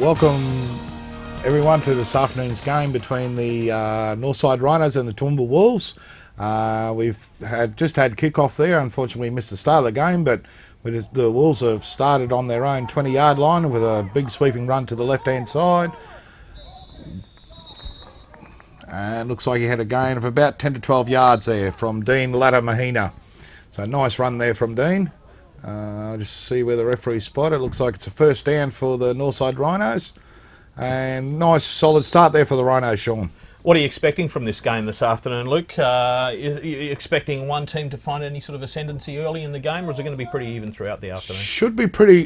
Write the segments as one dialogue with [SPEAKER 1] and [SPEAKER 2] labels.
[SPEAKER 1] Welcome everyone to this afternoon's game between the Northside Rhinos and the Toowoomba Wolves. We've just had kick-off there. Unfortunately, we missed the start of the game, but the Wolves have started on their own 20-yard line with a big sweeping run to the left-hand side. And looks like he had a gain of about 10 to 12 yards there from Dean Mahina. So nice run there from Dean. Just see where the referee spotted. It looks like it's a first down for the Northside Rhinos. And nice solid start there for the Rhinos, Sean.
[SPEAKER 2] What are you expecting from this game this afternoon, Luke? Are you expecting one team to find any sort of ascendancy early in the game, or is it going to be pretty even throughout the afternoon?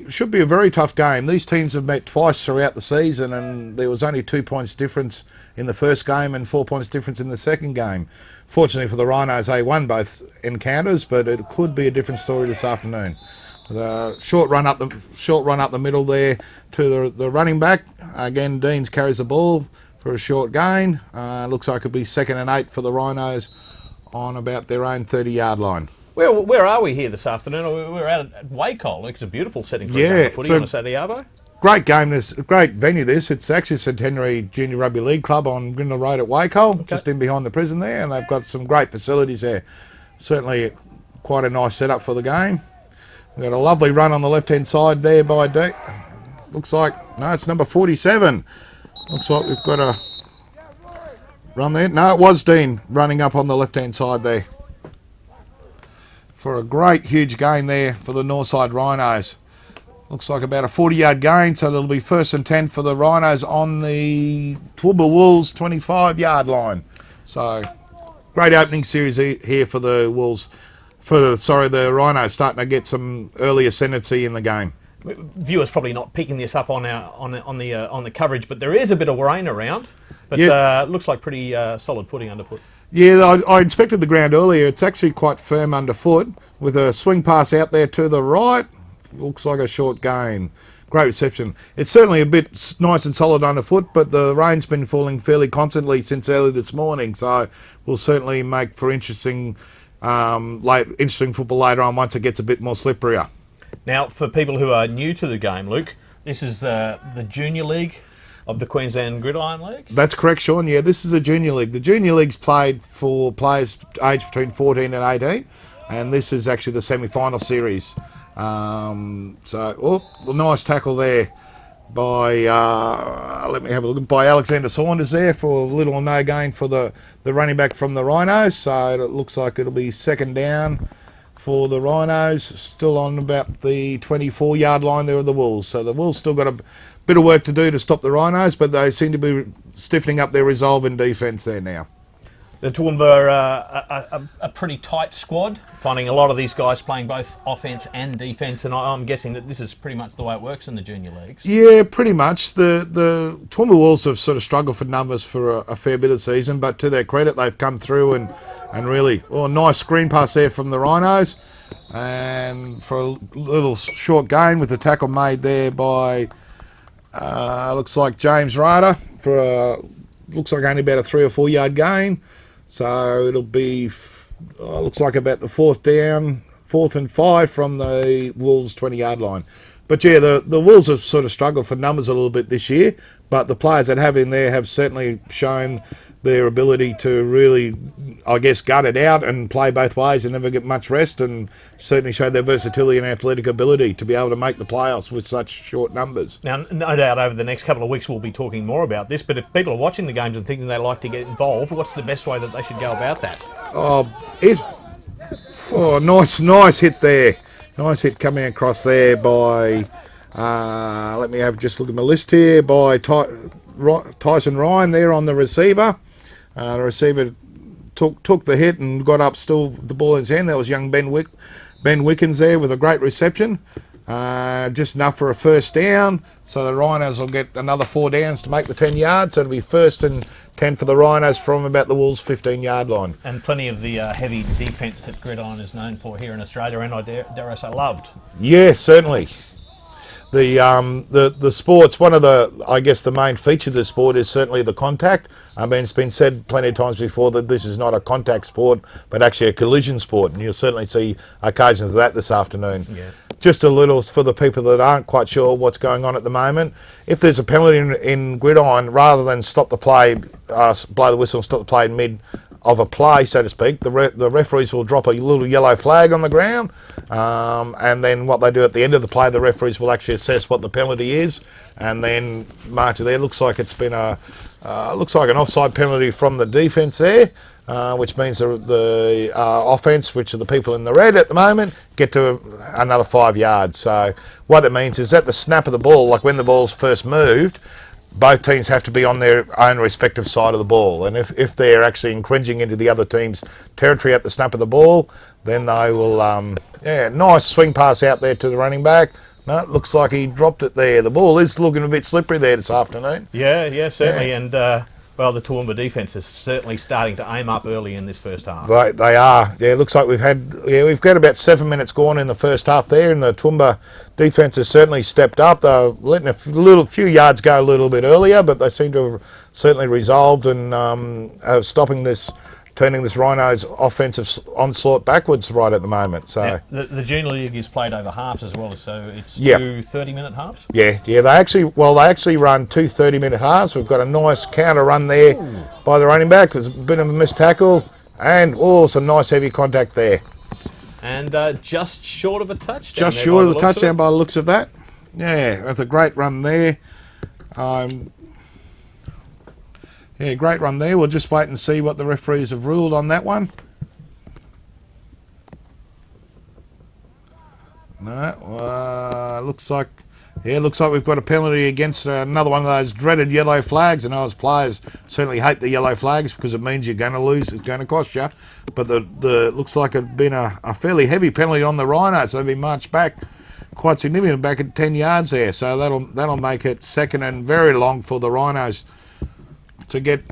[SPEAKER 1] Should be a very tough game. These teams have met twice throughout the season, and there was only 2 points difference in the first game and 4 points difference in the second game. Fortunately for the Rhinos, they won both encounters, but it could be a different story this afternoon. The short run up the middle there to the running back. Again, Deans carries the ball for a short gain. Looks like it'll be 2nd and 8 for the Rhinos on about their own 30-yard line.
[SPEAKER 2] Where are we here this afternoon? We're out at Wacol. It's a beautiful setting for a game of footy on a Saturday arvo.
[SPEAKER 1] Great game, great venue this. It's actually Centenary Junior Rugby League Club on Gridiron Road at Wacol, just in behind the prison there, and they've got some great facilities there. Certainly quite a nice setup for the game. We've got a lovely run on the left-hand side there by Dean. Looks like, no, it's number 47. Looks like we've got a run there. No, it was Dean running up on the left-hand side there. For a great, huge gain there for the Northside Rhinos. Looks like about a 40-yard gain, so it'll be 1st and 10 for the Rhinos on the Toowoomba Wolves 25-yard line. So, great opening series here for the Wolves. The Rhinos starting to get some early ascendancy in the game.
[SPEAKER 2] Viewers probably not picking this up on the coverage, but there is a bit of rain around. But looks like pretty solid footing underfoot.
[SPEAKER 1] Yeah, I inspected the ground earlier. It's actually quite firm underfoot with a swing pass out there to the right. Looks like a short gain. Great reception. It's certainly a bit nice and solid underfoot, but the rain's been falling fairly constantly since early this morning, so will certainly make for interesting football later on once it gets a bit more slipperier.
[SPEAKER 2] Now, for people who are new to the game, Luke, this is the Junior League of the Queensland Gridiron League?
[SPEAKER 1] That's correct, Sean. Yeah, this is a Junior League. The Junior League's played for players aged between 14 and 18, and this is actually the semi-final series. Nice tackle there by, let me have a look, by Alexander Saunders there for little or no gain for the running back from the Rhinos. So it looks like it'll be 2nd down for the Rhinos, still on about the 24-yard line there of the Wolves. So the Wolves still got a bit of work to do to stop the Rhinos, but they seem to be stiffening up their resolve in defence there now.
[SPEAKER 2] The Toowoomba are a pretty tight squad, finding a lot of these guys playing both offence and defence, and I'm guessing that this is pretty much the way it works in the junior leagues.
[SPEAKER 1] Yeah, pretty much. The Toowoomba Wolves have sort of struggled for numbers for a fair bit of season, but to their credit, they've come through and really, nice screen pass there from the Rhinos, and for a little short gain with the tackle made there by, looks like James Ryder, looks like only about a 3 or 4 yard gain. So it'll be, looks like about the 4th and 5 from the Wolves 20-yard line. But yeah, the Wolves have sort of struggled for numbers a little bit this year, but the players that have in there have certainly shown their ability to really, I guess, gut it out and play both ways and never get much rest, and certainly show their versatility and athletic ability to be able to make the playoffs with such short numbers.
[SPEAKER 2] Now, no doubt over the next couple of weeks we'll be talking more about this, but if people are watching the games and thinking they like to get involved, what's the best way that they should go about that?
[SPEAKER 1] Nice hit there. Nice hit coming across there by, let me have just look at my list here, by Tyson Ryan there on the receiver. The receiver took the hit and got up still with the ball in his hand. That was young Ben Wickens there with a great reception. Just enough for a 1st down. So the Rhinos will get another 4 downs to make the 10 yards. So it'll be 1st and 10 for the Rhinos from about the Wolves' 15-yard line.
[SPEAKER 2] And plenty of the heavy defence that Gridiron is known for here in Australia, and I dare say loved.
[SPEAKER 1] Yeah, certainly. The sports, one of the, I guess the main feature of the sport is certainly the contact. I mean, it's been said plenty of times before that this is not a contact sport, but actually a collision sport, and you'll certainly see occasions of that this afternoon.
[SPEAKER 2] Yeah.
[SPEAKER 1] just a little for the people that aren't quite sure what's going on at the moment. If there's a penalty in Gridiron, rather than stop the play, blow the whistle and stop the play in mid of a play, so to speak, the referees will drop a little yellow flag on the ground, and then what they do at the end of the play, the referees will actually assess what the penalty is, and then march it there. Looks like it's been looks like an offside penalty from the defence there, which means the offence, which are the people in the red at the moment, get to another 5 yards. So what that means is at the snap of the ball, like when the ball's first moved, both teams have to be on their own respective side of the ball. And if they're actually encroaching into the other team's territory at the snap of the ball, then they will, nice swing pass out there to the running back. No, it looks like he dropped it there. The ball is looking a bit slippery there this afternoon.
[SPEAKER 2] Yeah, certainly. Yeah. And, well, the Toowoomba defence is certainly starting to aim up early in this first half.
[SPEAKER 1] They are. Yeah, it looks like we've got about 7 minutes gone in the first half there, and the Toowoomba defence has certainly stepped up. They're letting a few yards go a little bit earlier, but they seem to have certainly resolved and turning this Rhinos offensive onslaught backwards right at the moment. So
[SPEAKER 2] the Junior League is played over halves as well, so it's 2 30-minute halves.
[SPEAKER 1] Yeah. They actually run 2 30-minute halves. We've got a nice counter run there by the running back. There's a bit of a missed tackle, and some nice heavy contact there.
[SPEAKER 2] And just short of a touchdown.
[SPEAKER 1] Just short of the touchdown by the looks of that. Yeah, that's a great run there. Great run there. We'll just wait and see what the referees have ruled on that one. No, looks like we've got a penalty against another one of those dreaded yellow flags. And us players certainly hate the yellow flags because it means you're going to lose. It's going to cost you. But the looks like it's been a fairly heavy penalty on the Rhinos. They've been marched back quite significant, back at 10 yards there. So that'll make it second and very long for the Rhinos to get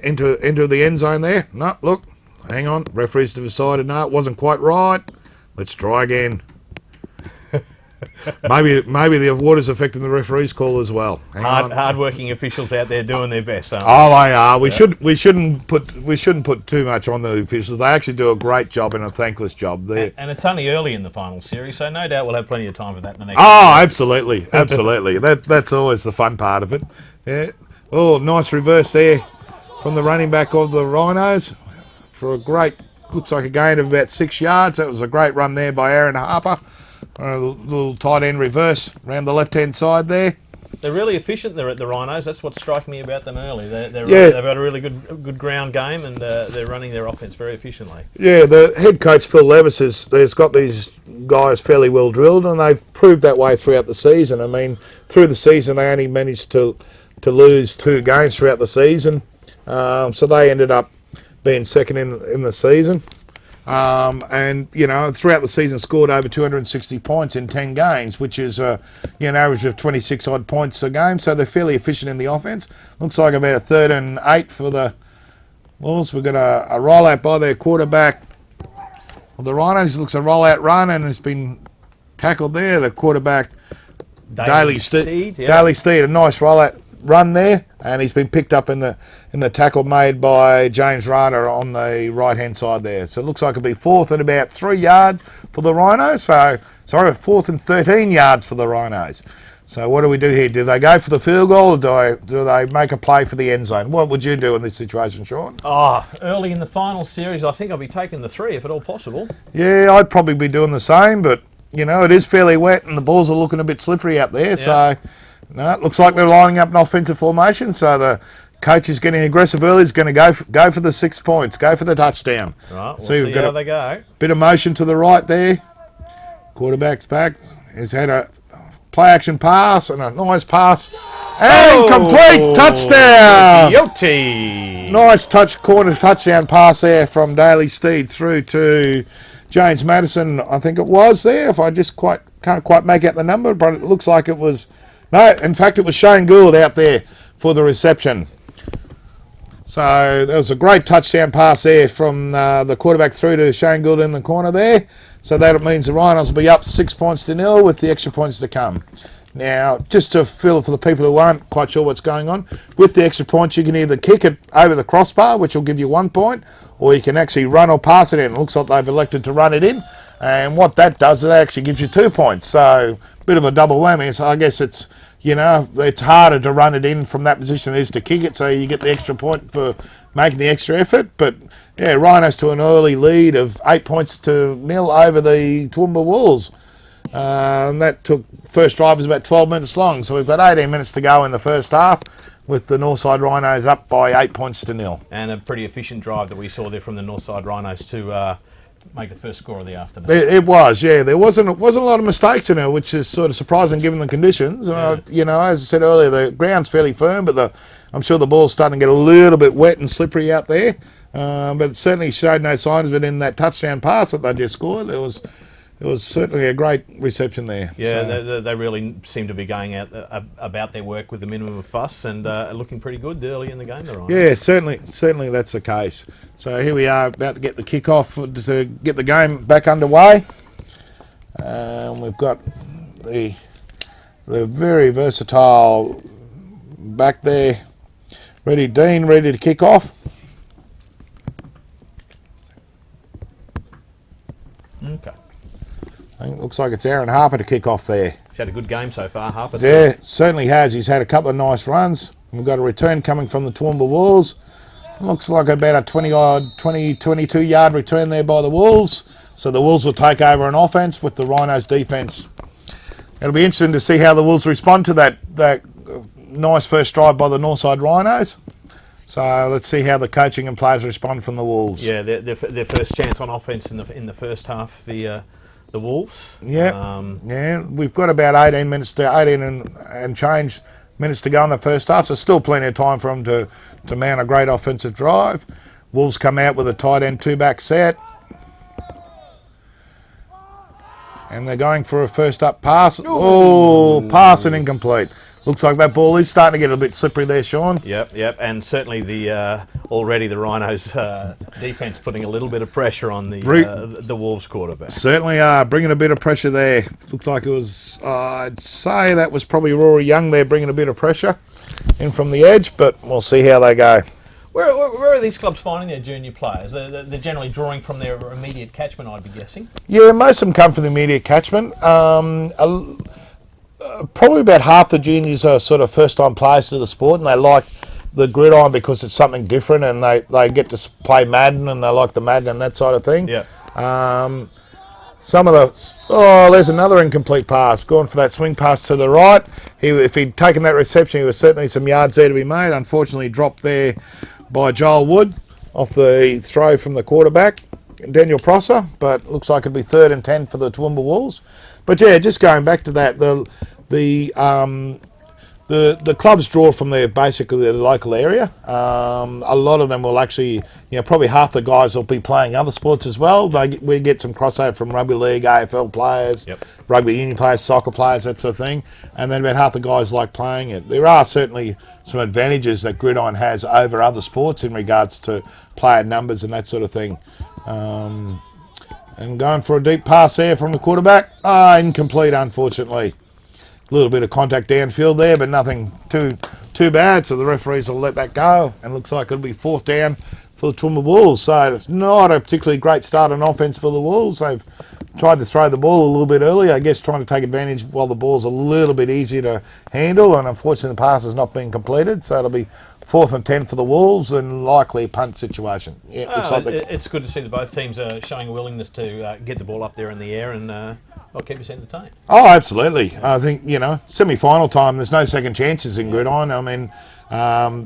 [SPEAKER 1] into the end zone there. No, look, hang on. Referees have decided, no, it wasn't quite right. Let's try again. maybe the water's affecting the referee's call as well.
[SPEAKER 2] Hard-working officials out there doing their best, aren't they?
[SPEAKER 1] Oh, they are. We shouldn't put too much on the officials. They actually do a great job and a thankless job there.
[SPEAKER 2] And it's only early in the final series, so no doubt we'll have plenty of time for that in the next.
[SPEAKER 1] Oh, absolutely. That's always the fun part of it. Yeah. Oh, nice reverse there from the running back of the Rhinos for a great, looks like a gain of about 6 yards. That was a great run there by Aaron Harper. A little tight end reverse around the left-hand side there.
[SPEAKER 2] They're really efficient there at the Rhinos. That's what's striking me about them early. They've had a really good ground game, and they're running their offense very efficiently. Yeah,
[SPEAKER 1] the head coach, Phil Levis, has got these guys fairly well drilled, and they've proved that way throughout the season. I mean, through the season, they only managed to lose 2 games throughout the season. So they ended up being second in the season. And, throughout the season scored over 260 points in 10 games, which is an average of 26-odd points a game. So they're fairly efficient in the offense. Looks like about a 3rd and 8 for the Wolves. We've got a rollout by their quarterback of the Rhinos. Looks a rollout run, and it's been tackled there. The quarterback, Daly Steed. Daly Steed, a nice rollout run there, and he's been picked up in the tackle made by James Rada on the right hand side there. So it looks like it'll be 4th and about 3 yards for the Rhinos. 4th and 13 yards for the Rhinos. So what do we do here? Do they go for the field goal, or do they make a play for the end zone? What would you do in this situation, Sean?
[SPEAKER 2] Early in the final series, I think I'll be taking the 3 if at all possible.
[SPEAKER 1] Yeah, I'd probably be doing the same, but it is fairly wet and the balls are looking a bit slippery out there. Yeah. So no, it looks like they're lining up an offensive formation, so the coach is getting aggressive early. He's going to go for the 6 points, go for the touchdown.
[SPEAKER 2] Right, we'll see how they go.
[SPEAKER 1] Bit of motion to the right there. Quarterback's back. He's had a play-action pass and a nice pass. And complete touchdown!
[SPEAKER 2] Yote.
[SPEAKER 1] Nice corner touchdown pass there from Daly Steed through to James Madison, I think it was there. If I just can't quite make out the number, but it looks like it was... No, in fact, it was Shane Gould out there for the reception. So there was a great touchdown pass there from the quarterback through to Shane Gould in the corner there. So that means the Rhinos will be up 6 points to 0 with the extra points to come. Now, just to fill for the people who aren't quite sure what's going on, with the extra points, you can either kick it over the crossbar, which will give you 1 point, or you can actually run or pass it in. It looks like they've elected to run it in, And what that does, it actually gives you 2 points. So bit of a double whammy. So I guess it's, you know, it's harder to run it in from that position than it is to kick it. So you get the extra point for making the extra effort. But yeah, Rhinos to an early lead of 8 points to 0 over the Toowoomba Wolves. And that took, first drive was about 12 minutes long. So we've got 18 minutes to go in the first half, with the Northside Rhinos up by 8 points to 0.
[SPEAKER 2] And a pretty efficient drive that we saw there from the Northside Rhinos to make the first score of the afternoon.
[SPEAKER 1] It was, yeah. There wasn't a lot of mistakes in it, which is sort of surprising given the conditions.
[SPEAKER 2] Yeah.
[SPEAKER 1] You know, as I said earlier, the ground's fairly firm, but I'm sure the ball's starting to get a little bit wet and slippery out there. But it certainly showed no signs of it in that touchdown pass that they just scored. It was certainly a great reception there.
[SPEAKER 2] Yeah,
[SPEAKER 1] so.
[SPEAKER 2] they really seem to be going out about their work with the minimum of fuss and looking pretty good early in the game. They're on.
[SPEAKER 1] Yeah, certainly that's the case. So here we are about to get the kick-off to get the game back underway. We've got the very versatile back there, Dean, ready to kick off.
[SPEAKER 2] Okay.
[SPEAKER 1] I think it looks like it's Aaron Harper to kick off there.
[SPEAKER 2] He's had a good game so far, Harper.
[SPEAKER 1] Yeah, certainly has. He's had a couple of nice runs. We've got a return coming from the Toowoomba Wolves. Looks like about a 22-yard return there by the Wolves. So the Wolves will take over on offense with the Rhinos defense. It'll be interesting to see how the Wolves respond to that nice first drive by the Northside Rhinos. So let's see how the coaching and players respond from the Wolves.
[SPEAKER 2] Yeah, their first chance on offense in the first half, the Wolves.
[SPEAKER 1] Yeah, yeah. We've got about 18 and change minutes to go in the first half, so still plenty of time for them to mount a great offensive drive. Wolves come out with a tight end 2-back set. And they're going for a first up pass. Oh, pass and incomplete. Looks like that ball is starting to get a bit slippery there, Sean.
[SPEAKER 2] Yep. And certainly already the Rhinos defence putting a little bit of pressure on the Wolves quarterback.
[SPEAKER 1] Certainly are, bringing a bit of pressure there. Looked like it was, I'd say that was probably Rory Young there bringing a bit of pressure in from the edge, but we'll see how they go.
[SPEAKER 2] Where are these clubs finding their junior players? They're generally drawing from their immediate catchment, I'd be guessing.
[SPEAKER 1] Yeah, most of them come from the immediate catchment. Probably about half the juniors are sort of first-time players to the sport, and they like the Gridiron because it's something different, and they get to play Madden, and they like the Madden and that sort of thing.
[SPEAKER 2] Yeah.
[SPEAKER 1] Some of there's another incomplete pass. Going for that swing pass to the right. If he'd taken that reception, he was certainly some yards there to be made. Unfortunately, dropped there by Joel Wood off the throw from the quarterback, Daniel Prosser. But looks like it'd be 3rd and 10 for the Toowoomba Wolves. But yeah, just going back to that, the clubs draw from basically their local area. A lot of them will actually, probably half the guys will be playing other sports as well. We get some crossover from rugby league, AFL players, rugby union players, soccer players, that sort of thing. And then about half the guys like playing it. There are certainly some advantages that Gridiron has over other sports in regards to player numbers and that sort of thing. And going for a deep pass there from the quarterback. Incomplete, unfortunately. A little bit of contact downfield there, but nothing too bad. So the referees will let that go. And looks like it'll be 4th down for the Toowoomba Wolves. So it's not a particularly great start on offense for the Wolves. They've tried to throw the ball a little bit early, I guess trying to take advantage while the ball's a little bit easier to handle. And unfortunately, the pass has not been completed. So it'll be 4th and 10 for the Wolves and likely a punt situation. Yeah, looks like
[SPEAKER 2] it's good to see that both teams are showing a willingness to get the ball up there in the air and keep us entertained.
[SPEAKER 1] Oh, absolutely. I think, semi-final time, there's no second chances in Gridiron. I mean,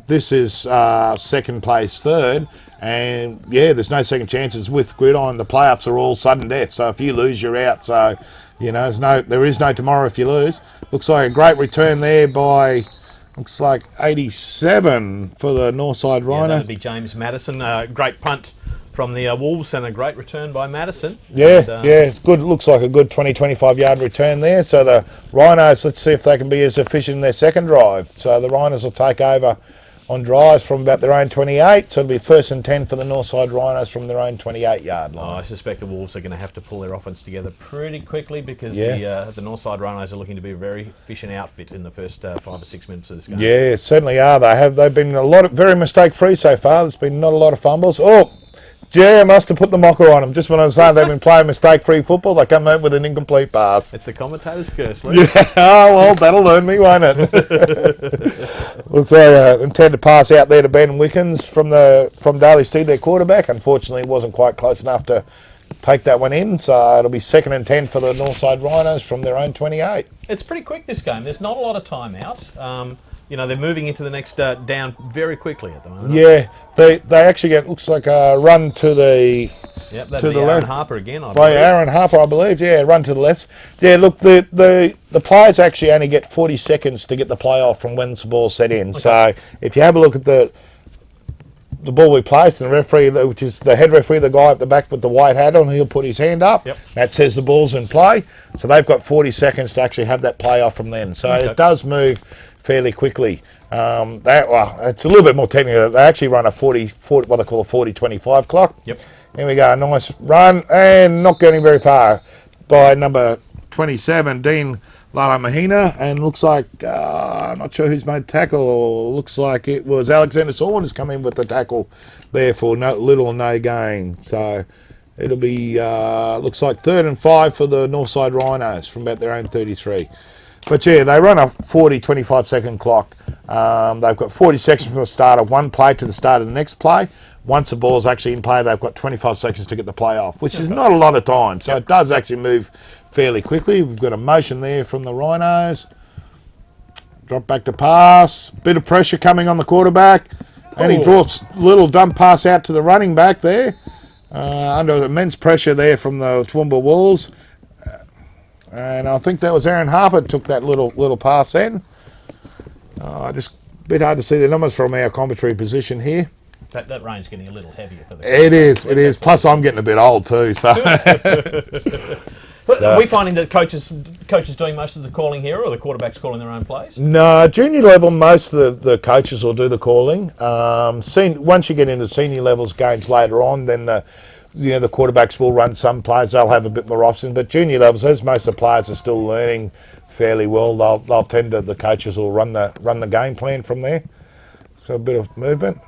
[SPEAKER 1] this is second place, 3rd. And, yeah, there's no second chances with Gridiron. The playoffs are all sudden death. So if you lose, you're out. So, there is no tomorrow if you lose. Looks like a great return there by... Looks like 87 for the Northside Rhino.
[SPEAKER 2] That'd be James Madison. Great punt from the Wolves and a great return by Madison.
[SPEAKER 1] Yeah, it's good. Looks like a good 20-25 yard return there. So the Rhinos, let's see if they can be as efficient in their second drive. So the Rhinos will take over on drives from about their own 28. So it'll be 1st and 10 for the Northside Rhinos from their own 28-yard line.
[SPEAKER 2] I suspect the Wolves are going to have to pull their offense together pretty quickly because the Northside Rhinos are looking to be a very efficient outfit in the first 5 or 6 minutes of this game.
[SPEAKER 1] Yeah, certainly are. They've been very mistake-free so far. There's been not a lot of fumbles. Gee, I must have put the mocker on them. Just when I was saying they've been playing mistake-free football, they come out with an incomplete pass.
[SPEAKER 2] It's the commentator's curse, Luke.
[SPEAKER 1] Yeah, oh, well, that'll learn me, won't it? Looks like I intend to pass out there to Ben Wickens from Daly Steed, their quarterback. Unfortunately, it wasn't quite close enough to take that one in, so it'll be 2nd and 10 for the Northside Rhinos from their own 28.
[SPEAKER 2] It's pretty quick, this game. There's not a lot of time out. They're moving into the next down very quickly at the moment.
[SPEAKER 1] Yeah, they actually get, looks like a run to the
[SPEAKER 2] to the left. Aaron Harper again, I believe.
[SPEAKER 1] By Aaron Harper, I believe. Yeah, run to the left. Yeah, look, the players actually only get 40 seconds to get the play off from when the ball's set in. Okay. So if you have a look at the ball we placed, and the referee, which is the head referee, the guy at the back with the white hat on, he'll put his hand up.
[SPEAKER 2] Yep.
[SPEAKER 1] That says the ball's in play. So they've got 40 seconds to actually have that play off from then. So it does move fairly quickly. It's a little bit more technical. They actually run a 40 what they call a 40-25 clock.
[SPEAKER 2] Yep.
[SPEAKER 1] Here we go, a nice run, and not getting very far by number 27, Dean Lala Mahina, and looks like, I'm not sure who's made tackle, looks like it was Alexander Saunders come in with the tackle there for little or no gain. So it'll be, looks like 3rd and 5 for the Northside Rhinos from about their own 33. But yeah, they run a 40-25 second clock. They've got 40 seconds from the start of one play to the start of the next play. Once the ball's actually in play, they've got 25 seconds to get the play off, which is not a lot of time. So it does actually move fairly quickly. We've got a motion there from the Rhinos. Drop back to pass. Bit of pressure coming on the quarterback. And he drops a little dump pass out to the running back there. Under immense pressure there from the Toowoomba Wolves. And I think that was Aaron Harper took that little pass in. Just a bit hard to see the numbers from our commentary position here.
[SPEAKER 2] That rain's getting a little heavier for the
[SPEAKER 1] It is. Plus, I'm getting a bit old too. So,
[SPEAKER 2] But are we finding that coaches doing most of the calling here, or the quarterbacks calling their own plays?
[SPEAKER 1] No, junior level, most of the coaches will do the calling. Once you get into senior levels games later on, then the quarterbacks will run some plays. They'll have a bit more options. But junior levels, as most of the players are still learning fairly well, they'll tend to, the coaches will run the game plan from there. So a bit of movement.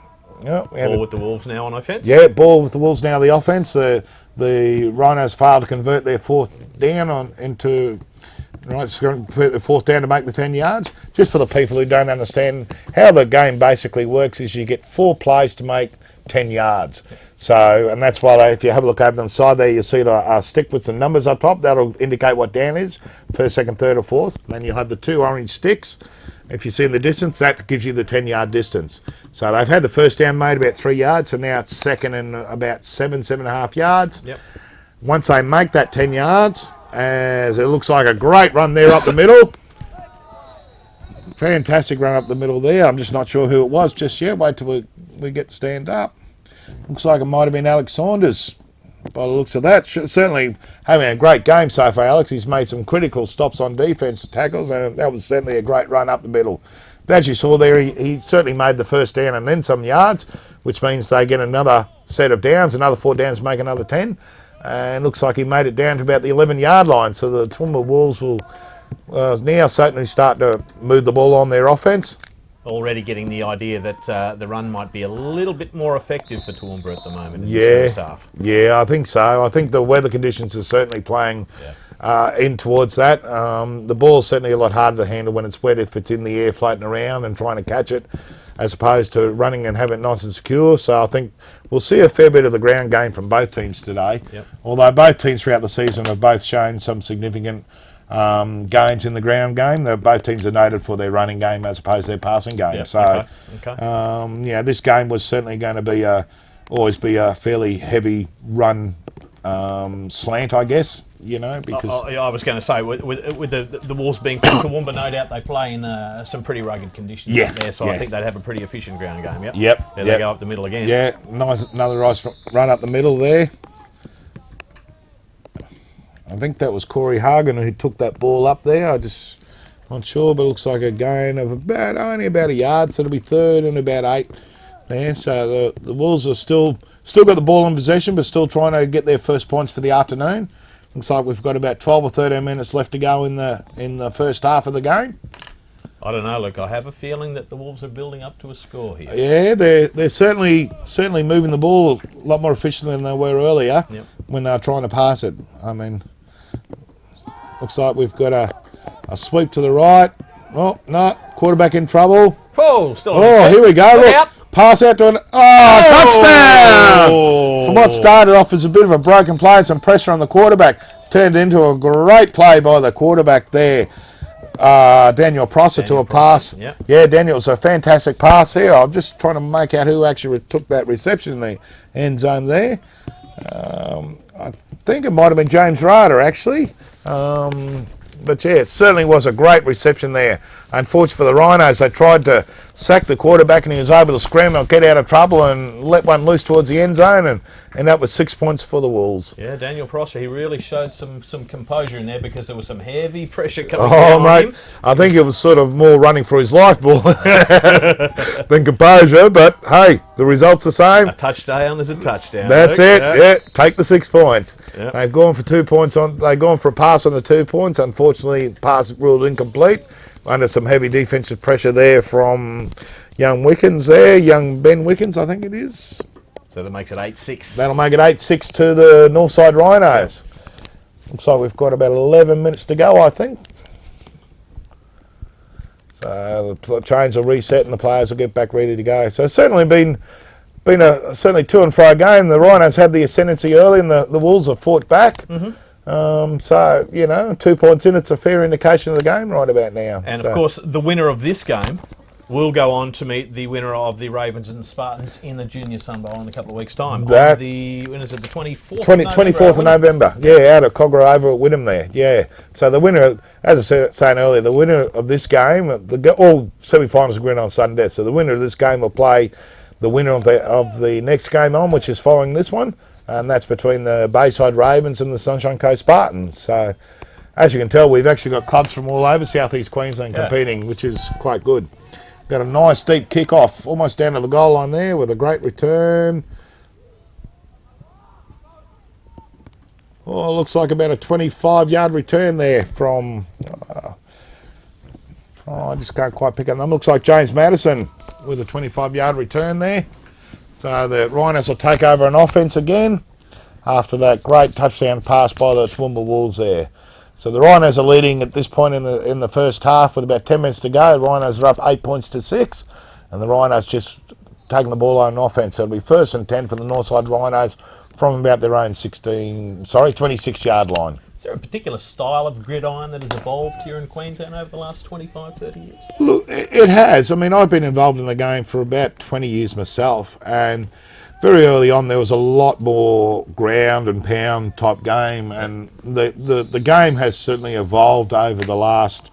[SPEAKER 1] Yeah,
[SPEAKER 2] ball with the Wolves now on offence?
[SPEAKER 1] Yeah, ball with the Wolves now the offence. The Rhinos failed to convert their 4th down into... Right, it's going to convert the 4th down to make the 10 yards. Just for the people who don't understand, how the game basically works is you get 4 plays to make 10 yards. So, and that's why if you have a look over on the side there, you'll see a stick with some numbers up top. That'll indicate what down is, 1st, 2nd, 3rd or 4th. Then you'll have the 2 orange sticks. If you see in the distance, that gives you the 10-yard distance. So they've had the first down made about 3 yards, so now it's 2nd and about 7.5 yards.
[SPEAKER 2] Yep.
[SPEAKER 1] Once they make that 10 yards, as it looks like a great run there up the middle. Fantastic run up the middle there. I'm just not sure who it was just yet. Wait till we get to stand up. Looks like it might have been Alex Saunders by the looks of that. Certainly having a great game so far, Alex. He's made some critical stops on defence tackles, and that was certainly a great run up the middle. But as you saw there, he certainly made the first down and then some yards, which means they get another set of downs, another 4 downs, make another 10. And looks like he made it down to about the 11-yard line. So the Toowoomba Wolves will now certainly start to move the ball on their offence.
[SPEAKER 2] Already getting the idea that the run might be a little bit more effective for Toowoomba at the moment in the first half.
[SPEAKER 1] Yeah, I think so. I think the weather conditions are certainly playing in towards that. The ball's certainly a lot harder to handle when it's wet if it's in the air floating around and trying to catch it, as opposed to running and having it nice and secure. So I think we'll see a fair bit of the ground game from both teams today.
[SPEAKER 2] Yep.
[SPEAKER 1] Although both teams throughout the season have both shown some significant gains in the ground game. Both teams are noted for their running game as opposed to their passing game.
[SPEAKER 2] Yep.
[SPEAKER 1] So,
[SPEAKER 2] okay.
[SPEAKER 1] This game was certainly going to be always be a fairly heavy run slant, I guess. Because
[SPEAKER 2] I was going to say, with the Wolves being from Toowoomba, no doubt they play in some pretty rugged conditions out there, so I think they'd have a pretty efficient ground game.
[SPEAKER 1] Yep.
[SPEAKER 2] There they go up the middle again.
[SPEAKER 1] Yeah, nice, another nice run up the middle there. I think that was Corey Hagen who took that ball up there. I just not sure, but it looks like a gain of only about a yard, so it'll be 3rd and about 8 there. So the Wolves have still got the ball in possession, but still trying to get their first points for the afternoon. Looks like we've got about 12 or 13 minutes left to go in the first half of the game.
[SPEAKER 2] I don't know, look, I have a feeling that the Wolves are building up to a score here.
[SPEAKER 1] Yeah, they're certainly moving the ball a lot more efficiently than they were earlier when they were trying to pass it. I mean, looks like we've got a sweep to the right. Oh, no, quarterback in trouble.
[SPEAKER 2] Oh, still
[SPEAKER 1] here we go. Look,
[SPEAKER 2] out.
[SPEAKER 1] pass out to touchdown! From what started off as a bit of a broken play, some pressure on the quarterback, turned into a great play by the quarterback there. Daniel Prosser to a pass.
[SPEAKER 2] Yep.
[SPEAKER 1] Yeah, Daniel's a fantastic pass here. I'm just trying to make out who actually took that reception in the end zone there. I think it might have been James Ryder, actually. But yeah, it certainly was a great reception there. Unfortunately for the Rhinos, they tried to sack the quarterback and he was able to scramble, get out of trouble and let one loose towards the end zone, and that was 6 points for the Wolves.
[SPEAKER 2] Yeah, Daniel Prosser, he really showed some composure in there because there was some heavy pressure coming down on him.
[SPEAKER 1] I think it was sort of more running for his life more than composure, but hey, the result's the same.
[SPEAKER 2] A touchdown is a touchdown.
[SPEAKER 1] That's it. Yeah, take the 6 points.
[SPEAKER 2] Yep.
[SPEAKER 1] They've gone for 2 points on. They've gone for a pass on the 2 points. Unfortunately, pass ruled incomplete under some heavy defensive pressure there from young Wickens there, young Ben Wickens, I think it is.
[SPEAKER 2] So that makes it 8-6.
[SPEAKER 1] That'll make it 8-6 to the Northside Rhinos. Looks like we've got about 11 minutes to go, I think. So the chains will reset and the players will get back ready to go. So it's certainly been a certainly to and fro game. The Rhinos had the ascendancy early and the Wolves have fought back. So, 2 points in, it's a fair indication of the game right about now.
[SPEAKER 2] And of course, the winner of this game will go on to meet the winner of the Ravens and Spartans in the Junior Sun Bowl in a couple of weeks' time. When is it, the 24th?
[SPEAKER 1] 24th of November. Yeah, out of Cogra over at Wynnum there. Yeah. So the winner, as I was saying earlier, the winner of this game, all semi-finals are going on sudden death. So the winner of this game will play the winner of the next game on, which is following this one. And that's between the Bayside Ravens and the Sunshine Coast Spartans. So, as you can tell, we've actually got clubs from all over southeast Queensland competing, which is quite good. Got a nice deep kick-off, almost down to the goal line there with a great return. Oh, looks like about a 25-yard return there from... I just can't quite pick up them. Looks like James Madison with a 25-yard return there. So the Rhinos will take over an offence again after that great touchdown pass by the Toowoomba Wolves there. So the Rhinos are leading at this point in the first half with about 10 minutes to go. The Rhinos are up 8 points to 6, and the Rhinos just taking the ball on offence. So it'll be 1st and 10 for the Northside Rhinos from about their own 26-yard line.
[SPEAKER 2] Is there a particular style of gridiron that has evolved here in Queensland over the last 25, 30 years?
[SPEAKER 1] Look, it has. I mean, I've been involved in the game for about 20 years myself, and very early on there was a lot more ground and pound type game, and the game has certainly evolved over the last,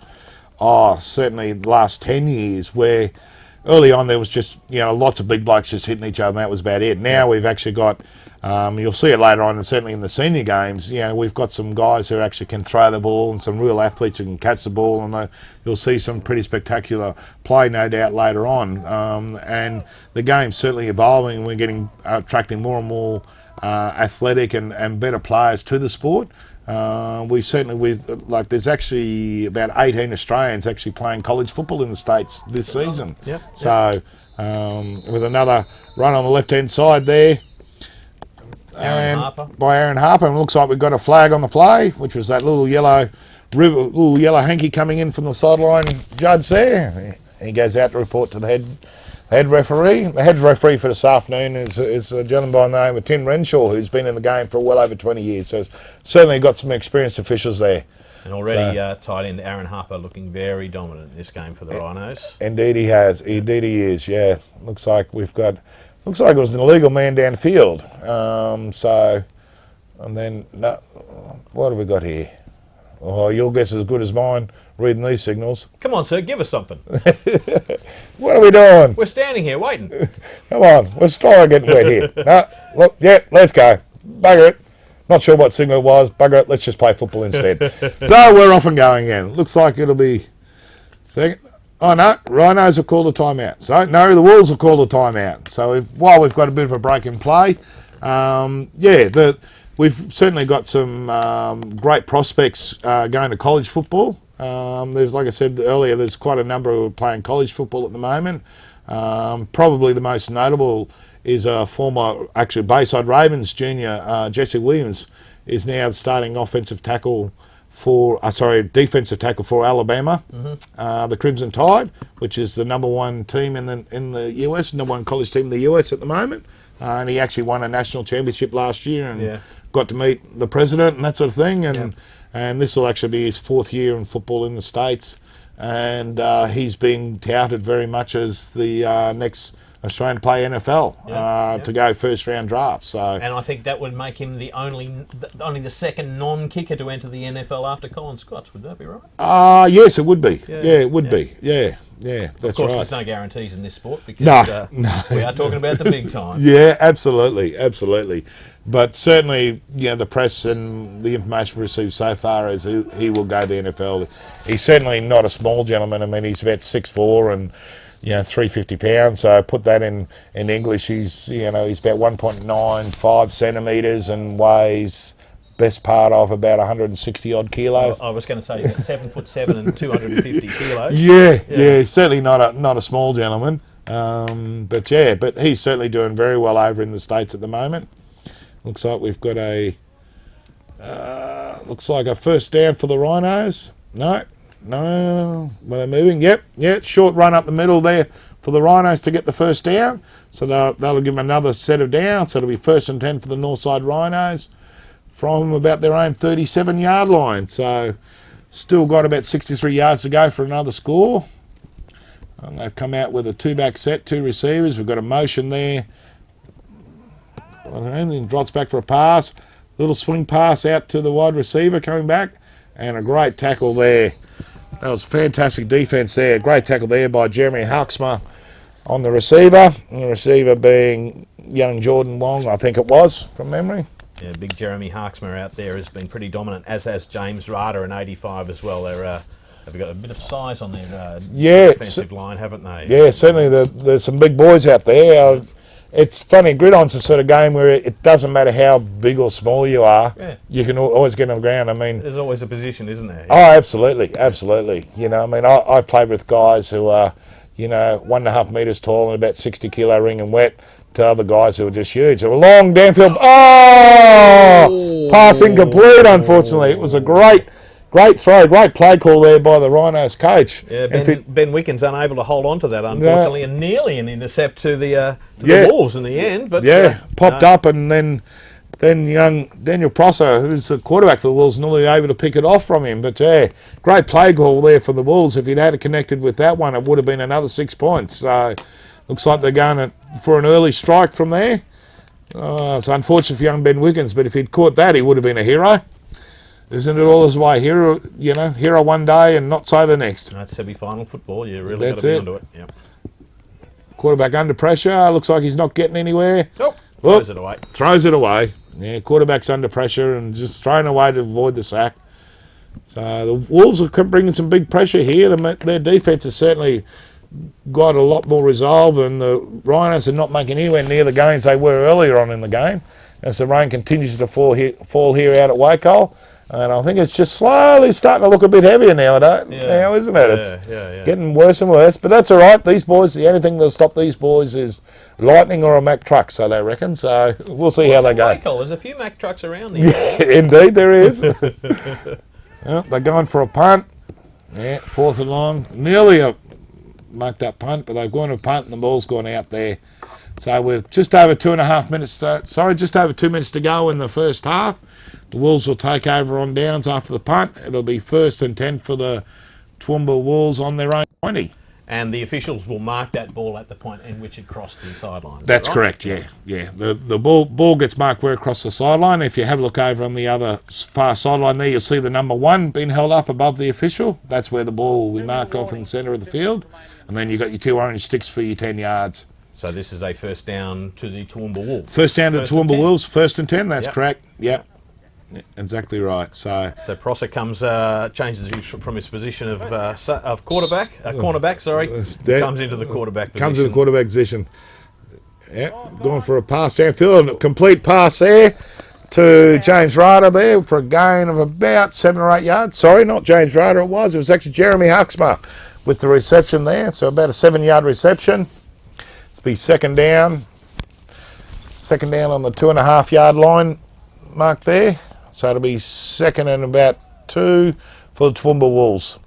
[SPEAKER 1] certainly the last 10 years, where early on there was just, lots of big blokes just hitting each other and that was about it. Now we've actually got, you'll see it later on, and certainly in the senior games, we've got some guys who actually can throw the ball and some real athletes who can catch the ball, and you'll see some pretty spectacular play, no doubt, later on. And the game's certainly evolving, and we're attracting more and more athletic and better players to the sport. There's actually about 18 Australians actually playing college football in the States this season.
[SPEAKER 2] Yep.
[SPEAKER 1] So with another run on the left-hand side there.
[SPEAKER 2] Aaron Harper.
[SPEAKER 1] By Aaron Harper, and it looks like we've got a flag on the play, which was that little yellow hanky coming in from the sideline judge there. He goes out to report to the head referee. The head referee for this afternoon is a gentleman by the name of Tim Renshaw, who's been in the game for well over 20 years. So certainly got some experienced officials there.
[SPEAKER 2] And already tied into Aaron Harper, looking very dominant in this game for the Rhinos.
[SPEAKER 1] Indeed he has. Indeed he is, yeah. Looks like it was an illegal man downfield. What have we got here? Oh, your guess is as good as mine, reading these signals.
[SPEAKER 2] Come on, sir, give us something.
[SPEAKER 1] What are we doing?
[SPEAKER 2] We're standing here waiting.
[SPEAKER 1] Come on, let's try getting wet here. Let's go. Bugger it. Not sure what signal it was. Bugger it, let's just play football instead. So we're off and going again. Looks like it'll be... Oh no, Rhinos have called a timeout. So no, the Wolves have called a timeout. So while we've got a bit of a break in play, we've certainly got some great prospects going to college football. There's, like I said earlier, there's quite a number who are playing college football at the moment. Probably the most notable is a former, actually, Bayside Ravens junior, Jesse Williams, is now starting defensive tackle for Alabama, the Crimson Tide, which is the number one team in the US, number one college team in the US at the moment. And he actually won a national championship last year and got to meet the president and that sort of thing. And this will actually be his 4th year in football in the States. And he's being touted very much as the next Australian to play NFL to go first round draft. So,
[SPEAKER 2] and I think that would make him only the second non-kicker to enter the NFL after Colin Scott. Would that be right?
[SPEAKER 1] Yes, it would be. Yeah, it would be. Yeah, that's right.
[SPEAKER 2] Of course, there's no guarantees in this sport because we are talking about the big time.
[SPEAKER 1] Yeah, absolutely. But certainly, the press and the information we received so far is he will go to the NFL. He's certainly not a small gentleman. I mean, he's about 6'4" and 350 pounds. So put that in English, he's about 1.95 centimetres and weighs best part of about 160 odd kilos.
[SPEAKER 2] I was going to say 7'7" and 250 kilos.
[SPEAKER 1] Yeah, certainly not a small gentleman. But he's certainly doing very well over in the States at the moment. Looks like we've got a first down for the Rhinos. No, well, they're moving. Yep, short run up the middle there for the Rhinos to get the first down. So that'll give them another set of downs. So it'll be 1st and 10 for the Northside Rhinos from about their own 37-yard line. So still got about 63 yards to go for another score. And they've come out with a 2-back set, 2 receivers. We've got a motion there. And drops back for a pass. Little swing pass out to the wide receiver coming back. And a great tackle there. That was fantastic defence there. Great tackle there by Jeremy Hawksma on the receiver. And the receiver being young Jordan Wong, I think it was, from memory.
[SPEAKER 2] Yeah, big Jeremy Hawksma out there has been pretty dominant, as has James Rada in 85 as well. They've got a bit of size on their defensive line, haven't they?
[SPEAKER 1] Yeah, certainly there's some big boys out there. It's funny, Gridiron's the sort of game where it doesn't matter how big or small you are, you can always get on the ground. I mean,
[SPEAKER 2] there's always a position, isn't there?
[SPEAKER 1] Oh, absolutely. I've played with guys who are, 1.5 metres tall and about 60 kilo ring and wet, to other guys who are just huge. So a long downfield. Pass incomplete, unfortunately. It was a great throw, great play call there by the Rhinos coach.
[SPEAKER 2] Yeah, Ben Wickens unable to hold on to that, unfortunately, and nearly an intercept to the Wolves in the end. But
[SPEAKER 1] popped up, and then young Daniel Prosser, who's the quarterback for the Wolves, nearly able to pick it off from him. But great play call there for the Wolves. If he'd had it connected with that one, it would have been another 6 points. So looks like they're going for an early strike from there. It's unfortunate for young Ben Wiggins, but if he'd caught that, he would have been a hero. Isn't it all his way? Hero one day and not so the next.
[SPEAKER 2] That's semi-final football. You really got to be onto it. Yep.
[SPEAKER 1] Quarterback under pressure. Looks like he's not getting anywhere.
[SPEAKER 2] Throws it away.
[SPEAKER 1] Throws it away. Yeah, quarterback's under pressure and just thrown away to avoid the sack. So the Wolves are bringing some big pressure here. Their defence has certainly got a lot more resolve, and the Rhinos are not making anywhere near the gains they were earlier on in the game. As the rain continues to fall here out at Waco. And I think it's just slowly starting to look a bit heavier now, isn't it? It's getting worse and worse. But that's all right. These boys, the only thing that'll stop these boys is lightning or a Mack truck, so they reckon. So we'll see how they go.
[SPEAKER 2] There's a few Mack trucks around there.
[SPEAKER 1] Yeah, indeed there is. Well, they're going for a punt. Yeah, 4th and long. Nearly a mucked up punt, but they've gone to a punt and the ball's gone out there. So with just over 2.5 minutes, just over 2 minutes to go in the first half, the Wolves will take over on downs after the punt. It'll be 1st and 10 for the Toowoomba Wolves on their own 20.
[SPEAKER 2] And the officials will mark that ball at the point in which it crossed the sideline.
[SPEAKER 1] That's correct, yeah. The ball gets marked where across the sideline. If you have a look over on the other far sideline there, you'll see the number 1 being held up above the official. That's where the ball will be marked off in the centre of the field. And then you've got your 2 orange sticks for your 10 yards.
[SPEAKER 2] So this is a first down to the Toowoomba Wolves.
[SPEAKER 1] First down to the Toowoomba Wolves, 1st and 10, that's correct. Yep. Exactly right. So
[SPEAKER 2] Prosser changes from his position of cornerback. Comes into the quarterback position.
[SPEAKER 1] Comes into the quarterback position. Yeah, going for a pass downfield, and a complete pass there. to James Ryder there for a gain of about 7 or 8 yards. Sorry, not James Ryder, it was actually Jeremy Huxmer with the reception there. So about a 7-yard reception. It's be second down. Second down on the 2.5-yard line mark there. So it'll be second and about 2 for the Toowoomba Wolves.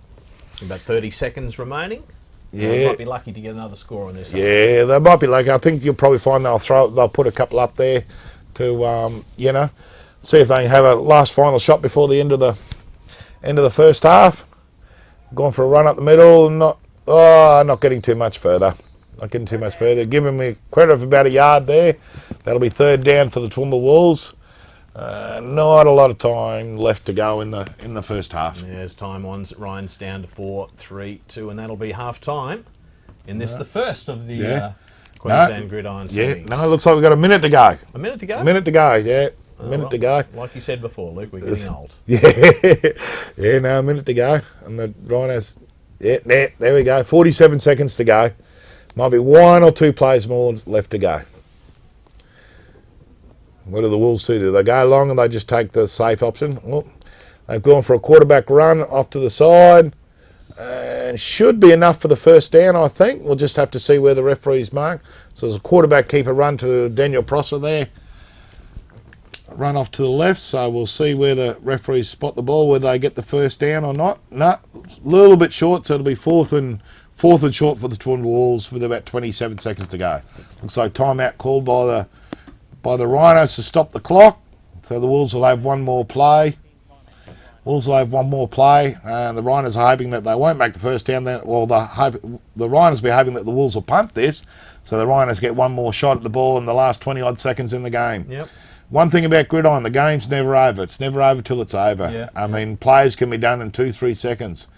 [SPEAKER 2] About 30 seconds remaining.
[SPEAKER 1] Yeah.
[SPEAKER 2] They might be lucky to get another score on this.
[SPEAKER 1] Yeah, they might be lucky. I think you'll probably find they'll put a couple up there to see if they can have a last final shot before the end of the first half. Going for a run up the middle, not getting too much further. Not getting too much further. Giving me credit of about a yard there. That'll be third down for the Toowoomba Wolves. Not a lot of time left to go in the first half.
[SPEAKER 2] Yeah, as time winds down to 4-3-2, and that'll be half time in this, the first of the Queensland Gridiron series.
[SPEAKER 1] No, it looks like we've got a minute to go.
[SPEAKER 2] A minute to go?
[SPEAKER 1] A minute to go, yeah. A minute to go.
[SPEAKER 2] Like you said before, Luke, we're getting old.
[SPEAKER 1] Yeah, no, a minute to go. And the Rhinos, there we go. 47 seconds to go. Might be 1 or 2 plays more left to go. What do the Wolves do? Do they go long and they just take the safe option? Well, they've gone for a quarterback run off to the side. And should be enough for the first down, I think. We'll just have to see where the referees mark. So there's a quarterback keeper run to Daniel Prosser there. Run off to the left, so we'll see where the referees spot the ball, whether they get the first down or not. No, a little bit short, so it'll be fourth and short for the Toowoomba Wolves with about 27 seconds to go. Looks like timeout called by the Rhinos to stop the clock. So the Wolves will have one more play. And the Rhinos are hoping that they won't make the first down. The Rhinos will be hoping that the Wolves will punt this, so the Rhinos get one more shot at the ball in the last 20-odd seconds in the game.
[SPEAKER 2] Yep.
[SPEAKER 1] One thing about Gridiron, the game's never over. It's never over till it's over.
[SPEAKER 2] Yeah.
[SPEAKER 1] I mean, plays can be done in 2-3 seconds.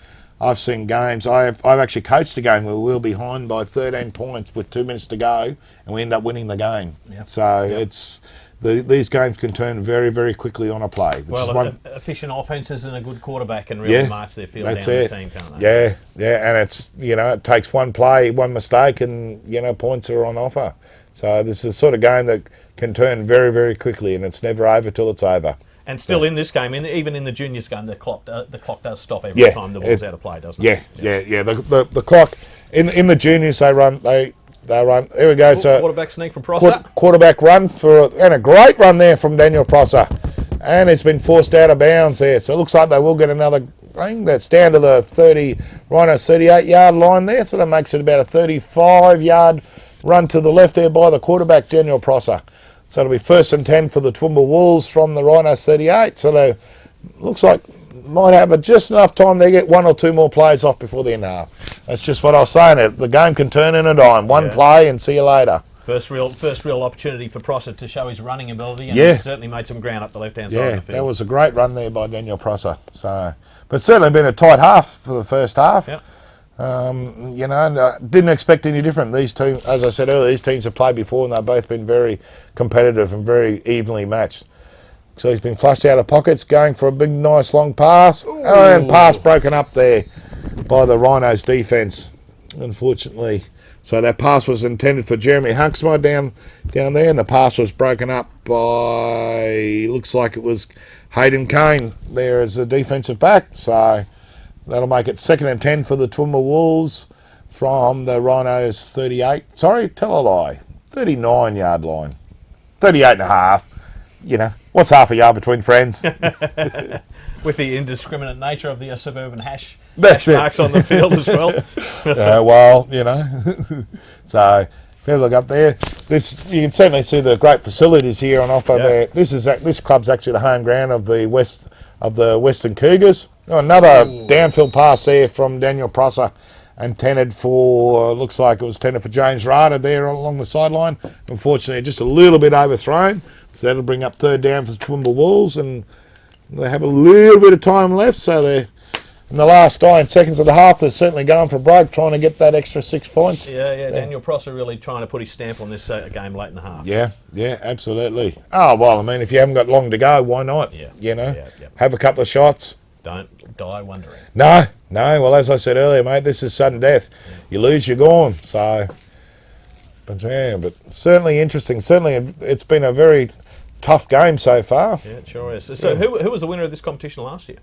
[SPEAKER 1] I've seen games. I've actually coached a game where we were behind by 13 points with 2 minutes to go, and we end up winning the game. Yep. So these games can turn very, very quickly on a play.
[SPEAKER 2] Efficient offences and a good quarterback can really march their field down the team, can't
[SPEAKER 1] they? Yeah, and it's it takes one play, one mistake, and points are on offer. So this is the sort of game that can turn very, very quickly, and it's never over till it's over.
[SPEAKER 2] And still in this game, even in the juniors game, the clock does stop every time the ball's out of play, doesn't it?
[SPEAKER 1] Yeah. The clock in the juniors they run. Here we go. So
[SPEAKER 2] quarterback sneak from Prosser.
[SPEAKER 1] Quarterback run and a great run there from Daniel Prosser, and it's been forced out of bounds there. So it looks like they will get another ring. That's down to the Rhinos 38-yard line there. So that makes it about a 35-yard run to the left there by the quarterback Daniel Prosser. So it'll be 1st and 10 for the Toowoomba Wolves from the Rhinos 38. So they looks like might have just enough time to get 1 or 2 more plays off before the end of the half. That's just what I was saying. The game can turn in a dime. One play and see you later.
[SPEAKER 2] First real opportunity for Prosser to show his running ability, and he's certainly made some ground up the left-hand side of the field.
[SPEAKER 1] That was a great run there by Daniel Prosser. So, but certainly been a tight half for the first half.
[SPEAKER 2] Yep.
[SPEAKER 1] Didn't expect any different. These teams, as I said earlier, these teams have played before and they've both been very competitive and very evenly matched. So he's been flushed out of pockets, going for a big, nice long pass. And pass broken up there by the Rhinos defence, unfortunately. So that pass was intended for Jeremy Huxmer down there, and the pass was broken up by, looks like it was Hayden Kane there as the defensive back. So that'll make it 2nd and 10 for the Toowoomba Wolves from the Rhinos 38. Sorry, tell a lie. 39-yard line. 38 and a half. What's half a yard between friends?
[SPEAKER 2] With the indiscriminate nature of the suburban hash
[SPEAKER 1] marks
[SPEAKER 2] on the field as well.
[SPEAKER 1] So if you look up there, you can certainly see the great facilities here on offer there. This club's actually the home ground of the Western Cougars. Another downfield pass there from Daniel Prosser, intended for, looks like it was intended for James Ryder there along the sideline. Unfortunately, just a little bit overthrown. So that'll bring up 3rd down for the Toowoomba Wolves, and they have a little bit of time left. So they're in the last 9 seconds of the half. They're certainly going for broke, trying to get that extra 6 points.
[SPEAKER 2] Yeah. Daniel Prosser really trying to put his stamp on this game late in the half.
[SPEAKER 1] Yeah, absolutely. Oh, well, I mean, if you haven't got long to go, why not? Have a couple of shots.
[SPEAKER 2] Don't die wondering.
[SPEAKER 1] No. Well, as I said earlier, mate, this is sudden death. You lose, you're gone. So, but certainly interesting. Certainly, it's been a very tough game so far.
[SPEAKER 2] Yeah, it sure is. So who was the winner of this competition last year?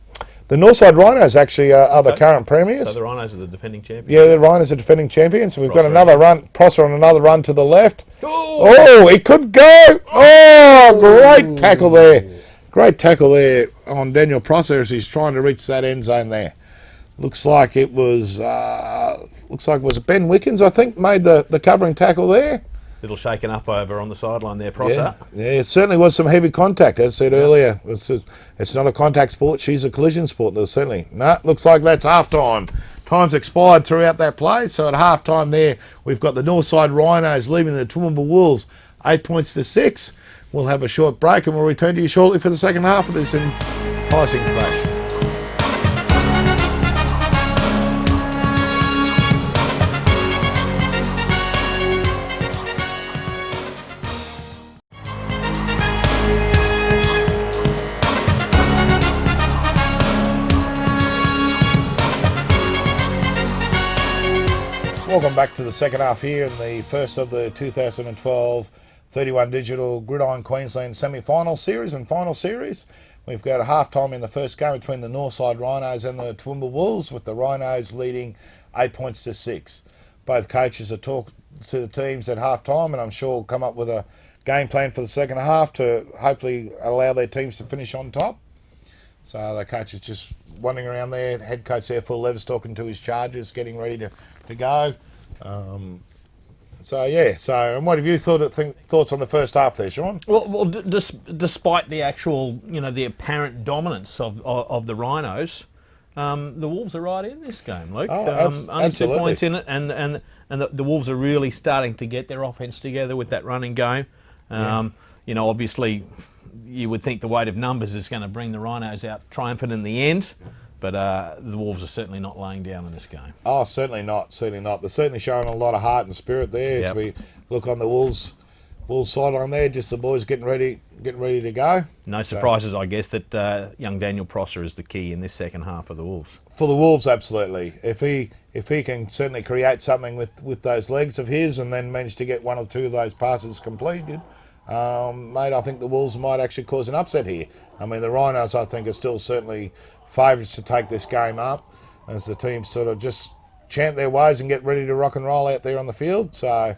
[SPEAKER 1] The Northside Rhinos actually are the current premiers.
[SPEAKER 2] So the Rhinos are the defending champions.
[SPEAKER 1] Yeah, the Rhinos are defending champions. So we've got
[SPEAKER 2] Prosser
[SPEAKER 1] another run. Prosser on another run to the left.
[SPEAKER 2] Oh,
[SPEAKER 1] It could go. Oh, great tackle there. Great tackle there on Daniel Prosser as he's trying to reach that end zone there. Looks like it was Ben Wickens, I think, made the covering tackle there.
[SPEAKER 2] little shaken up over on the sideline there, Prosser.
[SPEAKER 1] Yeah, it certainly was some heavy contact, as I said earlier. It's not a contact sport, she's a collision sport. There's certainly. No, looks like that's half-time. Time's expired throughout that play, so at half-time there, we've got the Northside Rhinos leaving the Toowoomba Wolves 8 points to 6. We'll have a short break and we'll return to you shortly for the second half of this enticing clash. Welcome back to the second half here in the first of the 2012 31 Digital Gridiron Queensland semi-final series and final series. We've got a half-time in the first game between the Northside Rhinos and the Toowoomba Wolves, with the Rhinos leading 8 points to 6. Both coaches have talked to the teams at half-time and I'm sure will come up with a game plan for the second half to hopefully allow their teams to finish on top. So the coach is just wandering around there, head coach there, Phil Levis, talking to his charges, getting ready to go. And what have you thoughts on the first half there, Sean?
[SPEAKER 2] Well, despite the actual, the apparent dominance of the Rhinos, the Wolves are right in this game, Luke. Only 2 points in it, and the Wolves are really starting to get their offense together with that running game. Obviously, you would think the weight of numbers is going to bring the Rhinos out triumphant in the end. But the Wolves are certainly not laying down in this game. Oh,
[SPEAKER 1] certainly not. They're certainly showing a lot of heart and spirit there as we look on the Wolves sideline there. Just the boys getting ready to go.
[SPEAKER 2] No surprises, I guess, that young Daniel Prosser is the key in this second half of the Wolves.
[SPEAKER 1] For the Wolves, absolutely. If he can certainly create something with those legs of his, and then manage to get one or two of those passes completed, mate, I think the Wolves might actually cause an upset here. I mean, the Rhinos, I think, are still certainly favourites to take this game up as the teams sort of just chant their ways and get ready to rock and roll out there on the field. So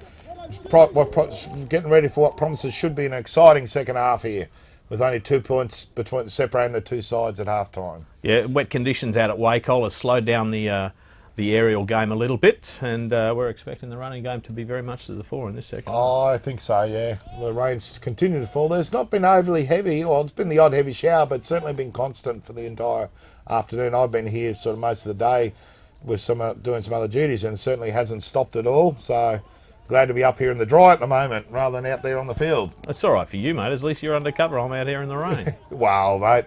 [SPEAKER 1] getting ready for what promises should be an exciting second half here, with only 2 points separating the two sides at half time.
[SPEAKER 2] Yeah, wet conditions out at Wacol has slowed down the aerial game a little bit, and we're expecting the running game to be very much to the fore in this second.
[SPEAKER 1] Oh, I think so, yeah. The rains continue to fall. There's not been overly heavy, or it's been the odd heavy shower, but it's certainly been constant for the entire afternoon. I've been here sort of most of the day with doing some other duties, and it certainly hasn't stopped at all. So glad to be up here in the dry at the moment rather than out there on the field.
[SPEAKER 2] That's all right for you, mate. At least you're under cover. I'm out here in the rain.
[SPEAKER 1] Wow, mate,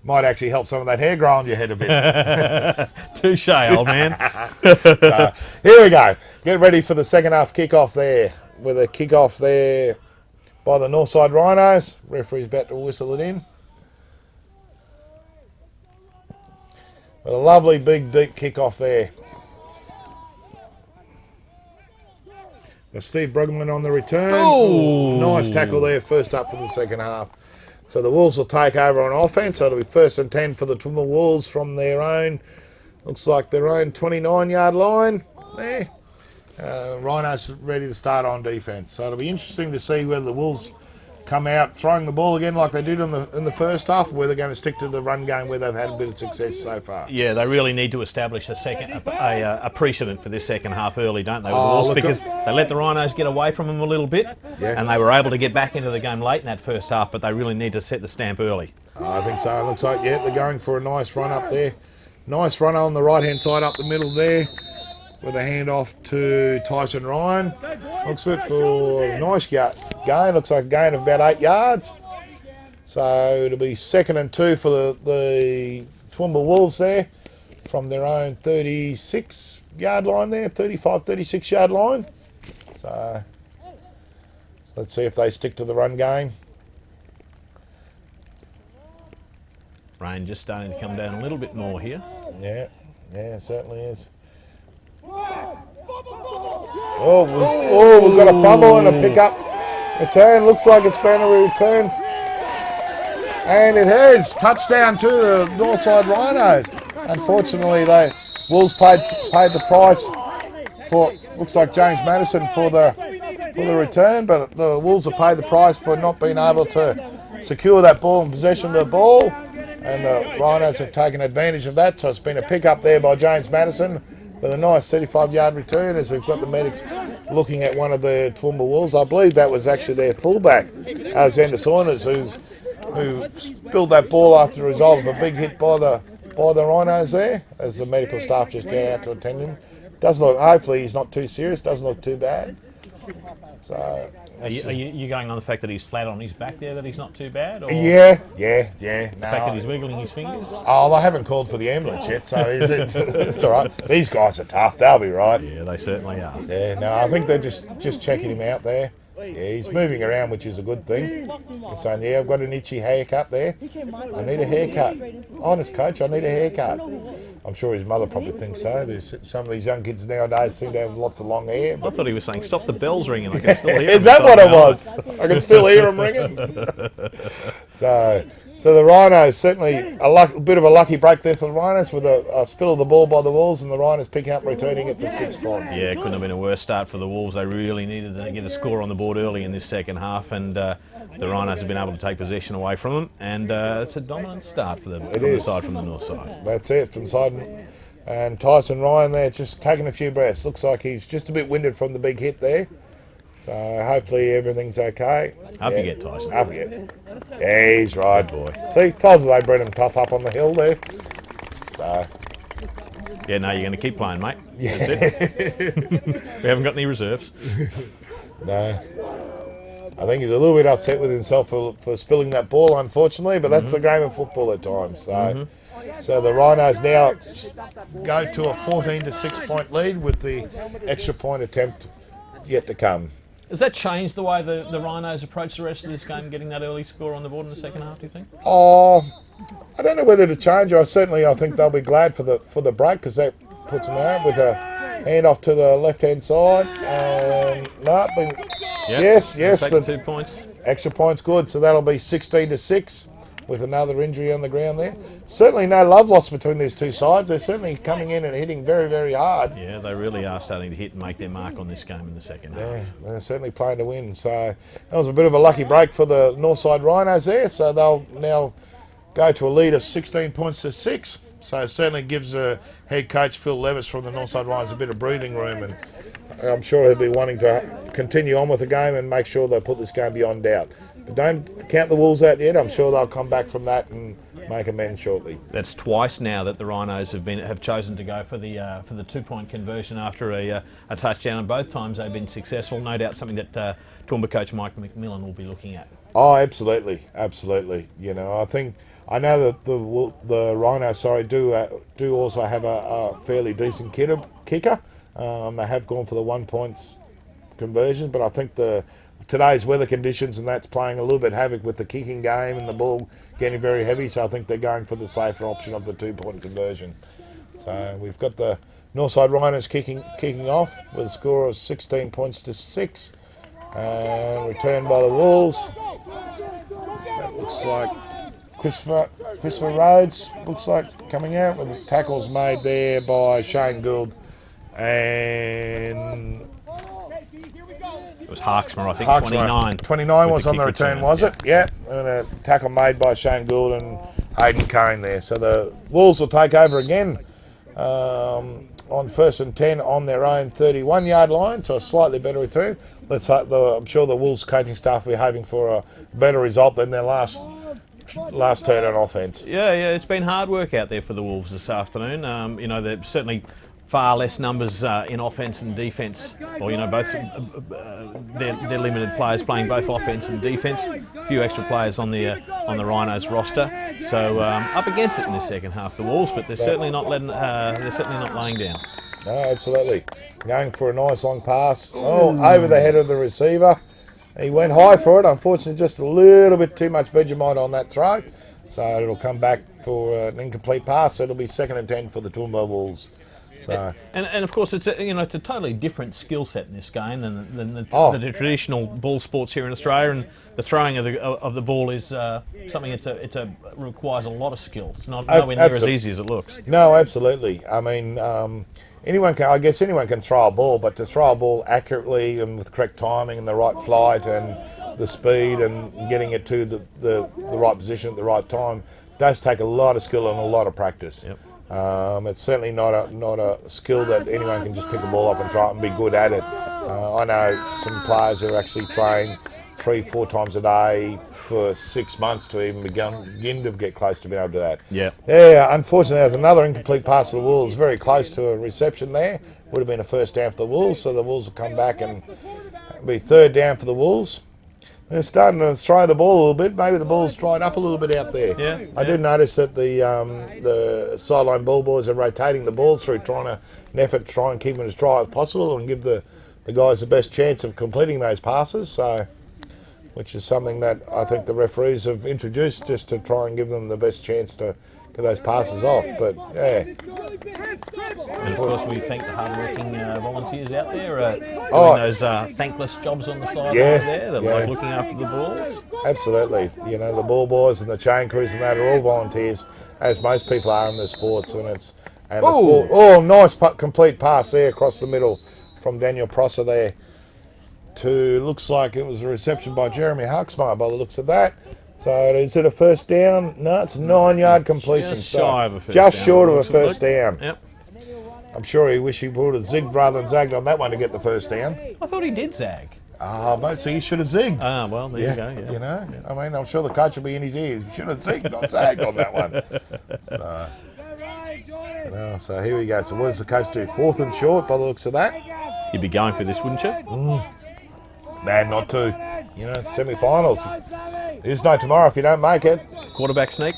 [SPEAKER 1] might actually help some of that hair grow on your head a bit.
[SPEAKER 2] Touche, old man.
[SPEAKER 1] So, here we go. Get ready for the second half kickoff there. With a kickoff there by the Northside Rhinos. Referee's about to whistle it in. With a lovely big deep kickoff there. Got Steve Brugman on the return.
[SPEAKER 2] Oh,
[SPEAKER 1] nice tackle there, first up for the second half. So the Wolves will take over on offense. So it'll be 1st and 10 for the Toowoomba Wolves from their own, looks like their own 29-yard line there. Rhinos ready to start on defense. So it'll be interesting to see whether the Wolves come out throwing the ball again like they did in the first half, or whether they're going to stick to the run game where they've had a bit of success so far.
[SPEAKER 2] Yeah, they really need to establish a precedent for this second half early, don't they, with the
[SPEAKER 1] Oh,
[SPEAKER 2] Wolves?
[SPEAKER 1] look,
[SPEAKER 2] Because they let the Rhinos get away from them a little bit, and they were able to get back into the game late in that first half, but they really need to set the stamp early.
[SPEAKER 1] I think so. It looks like, they're going for a nice run up there. Nice run on the right-hand side up the middle there, with a handoff to Tyson Ryan. Looks good for a nice gain. Looks like a gain of about 8 yards. So it'll be 2nd and 2 for the Toowoomba Wolves there from their own 36-yard line there, 35, 36-yard line. So let's see if they stick to the run game.
[SPEAKER 2] Rain just starting to come down a little bit more here.
[SPEAKER 1] Yeah, it certainly is. Oh, we've got a fumble and a pickup. Return, looks like it's been a return. And it has. Touchdown to the Northside Rhinos. Unfortunately, the Wolves paid the price for, looks like James Madison for the return, but the Wolves have paid the price for not being able to secure that ball and possession of the ball. And the Rhinos have taken advantage of that. So it's been a pick up there by James Madison with a nice 35-yard return as we've got the medics looking at one of the Toowoomba Wolves. I believe that was actually their fullback, Alexander Saunders, who spilled that ball after the result of a big hit by the Rhinos there, as the medical staff just get out to attend him. Doesn't look, hopefully he's not too serious, doesn't look too bad. So
[SPEAKER 2] are you going on the fact that he's flat on his back there, that he's not too bad? Or
[SPEAKER 1] yeah.
[SPEAKER 2] The fact that he's wiggling his fingers?
[SPEAKER 1] Oh, I haven't called for the ambulance yet, so is it? It's all right. These guys are tough. They'll be right.
[SPEAKER 2] Yeah, they certainly are.
[SPEAKER 1] Yeah, no, I think they're just checking him out there. Yeah, he's moving around, which is a good thing. He's saying, yeah, I've got an itchy haircut there. I need a haircut. Honest, coach, I need a haircut. I'm sure his mother probably thinks so. There's some of these young kids nowadays seem to have lots of long hair.
[SPEAKER 2] I thought he was saying, stop the bells ringing. I can still hear
[SPEAKER 1] Is that what it was? I can still hear them ringing. So the Rhinos, certainly a bit of a lucky break there for the Rhinos with a spill of the ball by the Wolves, and the Rhinos picking up, returning it for 6 points.
[SPEAKER 2] Yeah, it couldn't have been a worse start for the Wolves. They really needed to get a score on the board early in this second half, and the Rhinos have been able to take possession away from them, and it's a dominant start for them from the north side.
[SPEAKER 1] That's it, from the side. And Tyson Ryan there just taking a few breaths. Looks like he's just a bit winded from the big hit there. So hopefully everything's okay.
[SPEAKER 2] Up you get, Tyson.
[SPEAKER 1] Up you get. Yeah, he's right. Good boy. See, told you they bred him tough up on the hill there. So.
[SPEAKER 2] Yeah, no, you're going to keep playing, mate.
[SPEAKER 1] Yeah.
[SPEAKER 2] That's it. We haven't got any reserves.
[SPEAKER 1] No. I think he's a little bit upset with himself for spilling that ball, unfortunately, but that's the game of football at times. So, so the Rhinos now go to a 14 to 6 point lead with the extra point attempt yet to come.
[SPEAKER 2] Has that changed the way the Rhinos approach the rest of this game, getting that early score on the board in the second half, do you think?
[SPEAKER 1] Oh, I don't know whether to change. I think they'll be glad for the break, because that puts them out with a hand off to the left-hand side. And yes,
[SPEAKER 2] the 2 points.
[SPEAKER 1] Extra points good, so that'll be 16 to 6 with another injury on the ground there. Certainly no love lost between these two sides. They're certainly coming in and hitting very, very hard.
[SPEAKER 2] Yeah, they really are starting to hit and make their mark on this game in the second half.
[SPEAKER 1] Yeah, they're certainly playing to win. So that was a bit of a lucky break for the Northside Rhinos there. So they'll now go to a lead of 16 points to 6. So it certainly gives head coach Phil Levis from the Northside Rhinos a bit of breathing room, and I'm sure he'll be wanting to continue on with the game and make sure they put this game beyond doubt. But don't count the Wolves out yet. I'm sure they'll come back from that and make amends shortly.
[SPEAKER 2] That's twice now that the Rhinos have chosen to go for the 2-point conversion after a touchdown, and both times they've been successful. No doubt something that Toowoomba coach Mike McMillan will be looking at.
[SPEAKER 1] Oh, absolutely. You know, I know that the Rhinos, do also have a fairly decent kicker. They have gone for the 1 point conversion, but I think today's weather conditions and that's playing a little bit havoc with the kicking game and the ball getting very heavy, so I think they're going for the safer option of the 2-point conversion. So we've got the Northside Rhinos kicking off with a score of 16 points to 6, and returned by the Wolves. That looks like Christopher Rhodes looks like coming out with the tackles made there by Shane Gould, and
[SPEAKER 2] it was Harksmer, I think.
[SPEAKER 1] 29 was on the return, was it? Yeah, and a tackle made by Shane Gould and Hayden Kane there. So the Wolves will take over again on 1st and 10 on their own 31-yard line, so a slightly better return. Let's hope I'm sure the Wolves coaching staff will be hoping for a better result than their last turn on offence.
[SPEAKER 2] Yeah, it's been hard work out there for the Wolves this afternoon. They're certainly far less numbers in offence and defence. Or both they're limited players playing both offence and defence. A few extra players on the Rhinos roster, so up against it in the second half, the Wolves. But they're certainly not laying down.
[SPEAKER 1] No, absolutely. Going for a nice long pass. Over the head of the receiver. He went high for it. Unfortunately, just a little bit too much Vegemite on that throw. So it'll come back for an incomplete pass. So it'll be 2nd and 10 for the Toowoomba Wolves. So
[SPEAKER 2] and of course it's it's a totally different skill set in this game than the traditional ball sports here in Australia, and the throwing of the ball is something requires a lot of skill. It's not nowhere near as easy as it looks.
[SPEAKER 1] No, absolutely. I mean, anyone can throw a ball, but to throw a ball accurately and with correct timing and the right flight and the speed and getting it to the right position at the right time does take a lot of skill and a lot of practice.
[SPEAKER 2] Yep.
[SPEAKER 1] It's certainly not a skill that anyone can just pick a ball up and throw it and be good at it. I know some players who actually train 3-4 times a day for 6 months to even begin to get close to being able to do that.
[SPEAKER 2] Yeah.
[SPEAKER 1] Yeah, unfortunately, there's another incomplete pass for the Wolves, very close to a reception there. Would have been a first down for the Wolves, so the Wolves will come back and be third down for the Wolves. They're starting to throw the ball a little bit. Maybe the ball's dried up a little bit out there.
[SPEAKER 2] Yeah,
[SPEAKER 1] I did notice that the sideline ball boys are rotating the balls through, an effort to try and keep them as dry as possible and give the guys the best chance of completing those passes. So, which is something that I think the referees have introduced just to try and give them the best chance to get those passes off. But yeah.
[SPEAKER 2] And of course, we thank the hard-working volunteers out there doing those thankless jobs on the sideline there. They're like looking after the balls.
[SPEAKER 1] Absolutely. You know, the ball boys and the chain crews and that are all volunteers, as most people are in the sports. And the sport. Nice complete pass there across the middle from Daniel Prosser there to, looks like it was a reception by Jeremy Huxmar by the looks of that. So is it a first down? No, it's a 9-yard completion.
[SPEAKER 2] Just shy of a first
[SPEAKER 1] just
[SPEAKER 2] down,
[SPEAKER 1] short of a first down.
[SPEAKER 2] Yep.
[SPEAKER 1] I'm sure he wished he would have zigged rather than zagged on that one to get the first down.
[SPEAKER 2] I thought he did zag.
[SPEAKER 1] But see, he should have zigged.
[SPEAKER 2] Well, there you go. Yeah.
[SPEAKER 1] You know, I mean, I'm sure the coach will be in his ears. He should have zigged, not zagged on that one. So here we go. So what does the coach do? 4th and short by the looks of that.
[SPEAKER 2] You'd be going for this, wouldn't you?
[SPEAKER 1] Man, not to. You know, semi-finals. There's no tomorrow if you don't make it.
[SPEAKER 2] Quarterback sneak.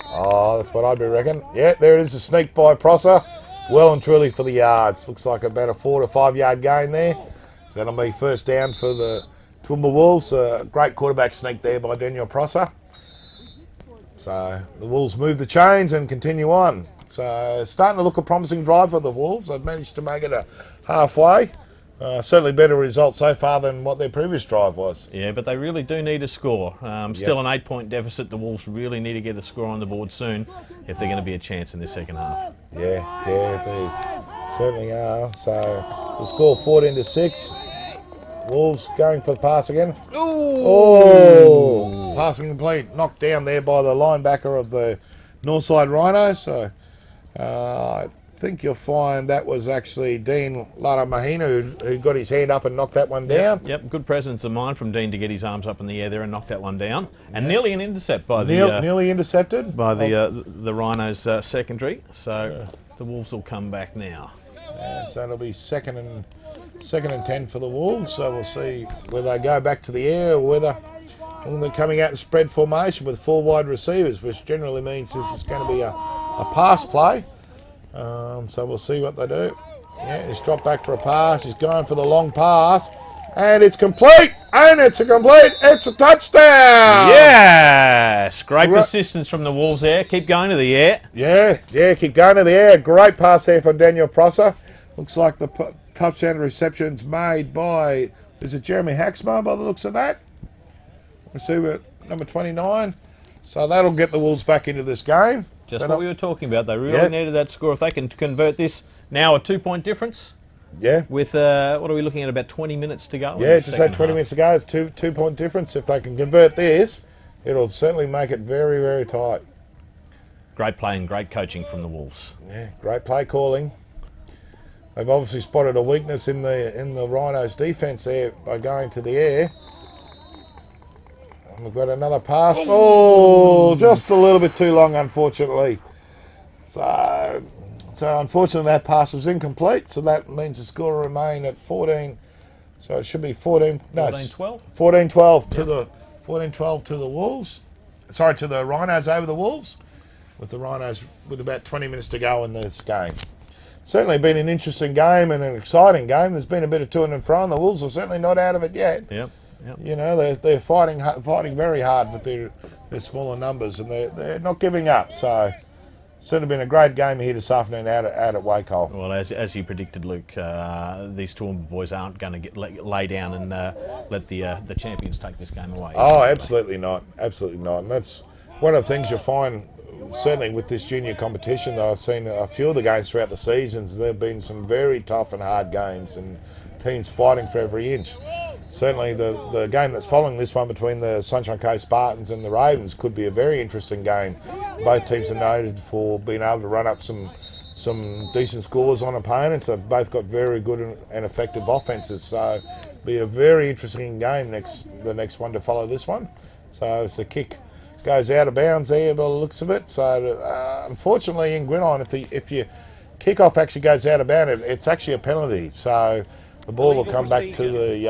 [SPEAKER 1] Oh, that's what I'd be reckon. Yeah, there it is, a sneak by Prosser. Well and truly for the yards. Looks like about a 4 to 5 yard gain there. So that'll be first down for the Toowoomba Wolves. A great quarterback sneak there by Daniel Prosser. So the Wolves move the chains and continue on. So starting to look a promising drive for the Wolves. They've managed to make it a halfway. Certainly better result so far than what their previous drive was.
[SPEAKER 2] Yeah, but they really do need a score. Still an 8-point deficit. The Wolves really need to get a score on the board soon if they're going to be a chance in this second half.
[SPEAKER 1] Yeah, they certainly are. So the score 14-6. Wolves going for the pass again. Oh, passing complete. Knocked down there by the linebacker of the Northside Rhinos. So I think you'll find that was actually Dean Laramahina who got his hand up and knocked that one down.
[SPEAKER 2] Yep, good presence of mind from Dean to get his arms up in the air there and knock that one down. And nearly an intercept by
[SPEAKER 1] nearly intercepted
[SPEAKER 2] by the Rhinos secondary. So the Wolves will come back now.
[SPEAKER 1] And so it'll be second and 10 for the Wolves. So we'll see whether they go back to the air or whether they're coming out in spread formation with 4 wide receivers, which generally means this is going to be a pass play. So we'll see what they do. Yeah, he's dropped back for a pass. He's going for the long pass. And it's complete. And it's a touchdown.
[SPEAKER 2] Yes. Great persistence from the Wolves there. Keep going to the air.
[SPEAKER 1] Yeah, keep going to the air. Great pass there for Daniel Prosser. Looks like the touchdown reception's made by, is it Jeremy Haxmar by the looks of that? Receiver number 29. So that'll get the Wolves back into this game.
[SPEAKER 2] Just what we were talking about. They really needed that score. If they can convert this, now a 2-point difference.
[SPEAKER 1] Yeah.
[SPEAKER 2] With, what are we looking at, about 20 minutes to go?
[SPEAKER 1] Yeah, just had 20 minutes to go. It's two-point difference. If they can convert this, it'll certainly make it very, very tight.
[SPEAKER 2] Great play and great coaching from the Wolves.
[SPEAKER 1] Yeah, great play calling. They've obviously spotted a weakness in the Rhinos' defence there by going to the air. And we've got another pass. Oh, just a little bit too long, unfortunately. So unfortunately that pass was incomplete. So that means the score will remain at 14. So it should be 14. No,
[SPEAKER 2] 14-12.
[SPEAKER 1] 14-12 to the 14-12 to the Wolves. Sorry, to the Rhinos over the Wolves. With the Rhinos with about 20 minutes to go in this game. Certainly been an interesting game and an exciting game. There's been a bit of to and fro, and the Wolves are certainly not out of it yet.
[SPEAKER 2] Yep.
[SPEAKER 1] You know, they're fighting very hard with their smaller numbers, and they're not giving up. So certainly been a great game here this afternoon out at Wacol.
[SPEAKER 2] Well, as you predicted, Luke, these Toowoomba boys aren't going to lay down and let the champions take this game away.
[SPEAKER 1] Oh, absolutely not. Absolutely not. And that's one of the things you'll find, certainly with this junior competition, that I've seen a few of the games throughout the seasons. There have been some very tough and hard games and teams fighting for every inch. Certainly the game that's following this one between the Sunshine Coast Spartans and the Ravens could be a very interesting game. Both teams are noted for being able to run up some decent scores on opponents. They've both got very good and effective offences, so it'll be a very interesting game the next one to follow this one. So it's the kick goes out of bounds there by the looks of it. So unfortunately in Gridiron, if your kick-off actually goes out of bounds, it's actually a penalty. So the ball will come back to the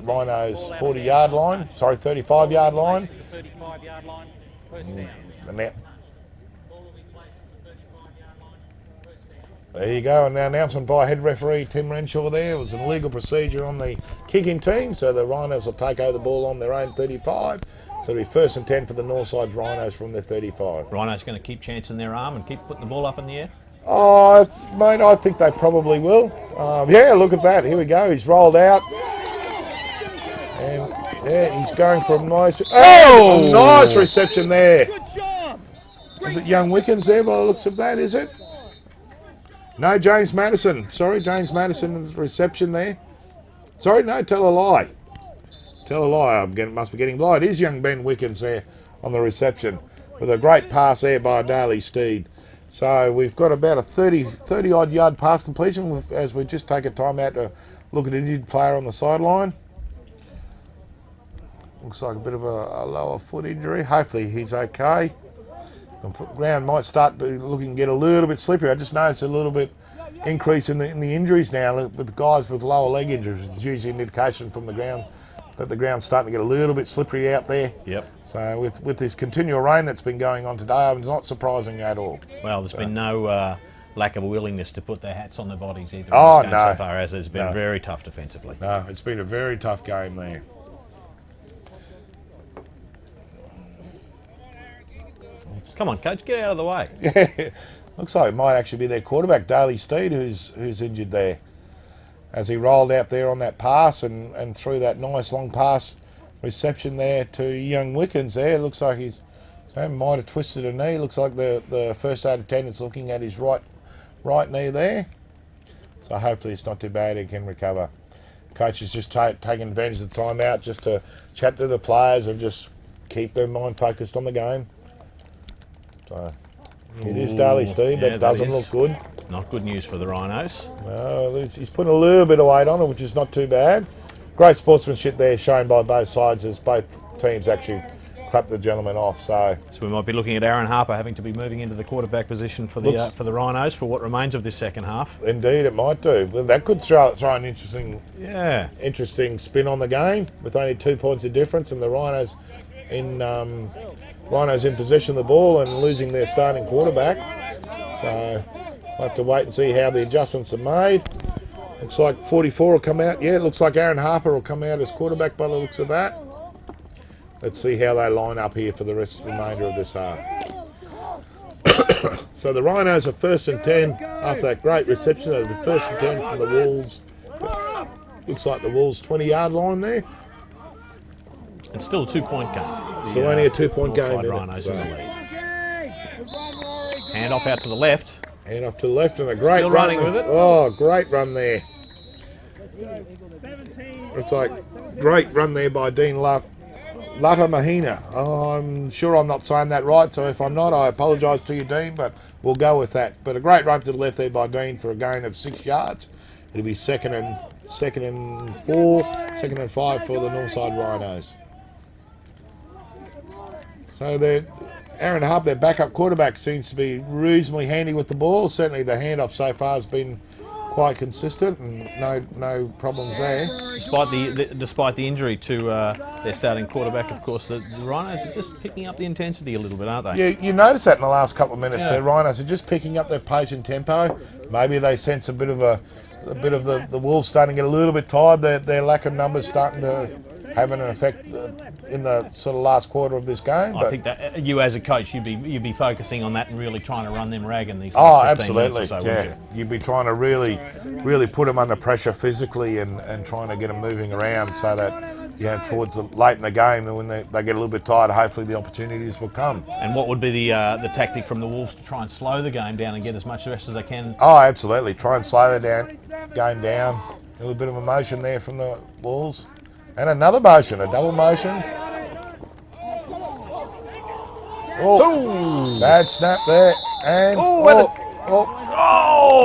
[SPEAKER 1] Rhinos 40-yard line, sorry, 35-yard line. There you go, and now announcement by head referee Tim Renshaw there. It was an illegal procedure on the kicking team, so the Rhinos will take over the ball on their own 35. So it'll be 1st and 10 for the Northside Rhinos from their 35.
[SPEAKER 2] Rhinos going to keep chancing their arm and keep putting the ball up in the air?
[SPEAKER 1] Oh, mate, I think they probably will. Yeah, look at that. Here we go. He's rolled out. And yeah, he's going for a nice... Oh, a nice reception there. Is it young Wickens there by the looks of that, is it? No, James Madison. Sorry, James Madison's reception there. Sorry, no, tell a lie. Tell a lie. Must be getting blind. It is young Ben Wickens there on the reception with a great pass there by Daly Steed. So we've got about a 30-odd yard pass completion as we just take a time out to look at an injured player on the sideline. Looks like a bit of a lower foot injury. Hopefully he's okay. The ground might start looking to get a little bit slippery. I just noticed a little bit increase in the injuries now with guys with lower leg injuries. It's usually an indication from the ground that the ground's starting to get a little bit slippery out there.
[SPEAKER 2] Yep.
[SPEAKER 1] So with this continual rain that's been going on today, it's not surprising at all.
[SPEAKER 2] Well, there's been no lack of a willingness to put their hats on their bodies either.
[SPEAKER 1] Oh, no.
[SPEAKER 2] So far as it's been very tough defensively.
[SPEAKER 1] No, it's been a very tough game there.
[SPEAKER 2] Come on, coach, get out of the way.
[SPEAKER 1] Yeah, looks like it might actually be their quarterback, Daly Steed, who's injured there. As he rolled out there on that pass and threw that nice long pass reception there to young Wickens there. Looks like he might have twisted a knee. Looks like the first aid attendant's looking at his right knee there. So hopefully it's not too bad, he can recover. Coach is just taking advantage of the timeout just to chat to the players and just keep their mind focused on the game. So it is Daly Steed. That doesn't look good.
[SPEAKER 2] Not good news for the Rhinos.
[SPEAKER 1] No, he's putting a little bit of weight on it, which is not too bad. Great sportsmanship there shown by both sides as both teams actually clapped the gentleman off. So
[SPEAKER 2] we might be looking at Aaron Harper having to be moving into the quarterback position for the Rhinos for what remains of this second half.
[SPEAKER 1] Indeed, it might do. Well, that could throw an interesting spin on the game with only 2 points of difference, and the Rhinos in possession of the ball and losing their starting quarterback. So we'll have to wait and see how the adjustments are made. Looks like 44 will come out. Yeah, it looks like Aaron Harper will come out as quarterback by the looks of that. Let's see how they line up here for the remainder of this half. So the Rhinos are 1st and 10 after that great reception. It'll be 1st and 10 from the Wolves. Looks like the Wolves 20-yard line there.
[SPEAKER 2] It's still a 2-point game.
[SPEAKER 1] Still only a 2-point game.
[SPEAKER 2] Rhinos in the lead. Hand off out to the left.
[SPEAKER 1] Hand off to the left and a great
[SPEAKER 2] Still
[SPEAKER 1] run.
[SPEAKER 2] Running with it.
[SPEAKER 1] Oh, great run there. Looks like great run there by Dean Lata Mahina. Oh, I'm sure I'm not saying that right, so if I'm not, I apologise to you, Dean, but we'll go with that. But a great run to the left there by Dean for a gain of 6 yards. It'll be second and 4, 2nd and 5 for the Northside Rhinos. So Aaron Harp, their backup quarterback, seems to be reasonably handy with the ball. Certainly the handoff so far has been quite consistent and no problems there.
[SPEAKER 2] Despite the injury to their starting quarterback, of course, the Rhinos are just picking up the intensity a little bit, aren't they?
[SPEAKER 1] Yeah, you notice that in the last couple of minutes. The Rhinos are just picking up their pace and tempo. Maybe they sense a bit of the Wolves starting to get a little bit tired. Their lack of numbers starting to having an effect in the sort of last quarter of this game.
[SPEAKER 2] I think that you, as a coach, you'd be focusing on that and really trying to run them ragging these.
[SPEAKER 1] Oh,
[SPEAKER 2] 15 minutes
[SPEAKER 1] absolutely,
[SPEAKER 2] or so,
[SPEAKER 1] yeah. You'd be trying to really put them under pressure physically and trying to get them moving around so that, towards late in the game, when they get a little bit tired, hopefully the opportunities will come.
[SPEAKER 2] And what would be the tactic from the Wolves to try and slow the game down and get as much rest as they can?
[SPEAKER 1] Oh, absolutely. Try and slow the game down. A little bit of a motion there from the Wolves. And another motion, a double motion. Oh, bad snap there. And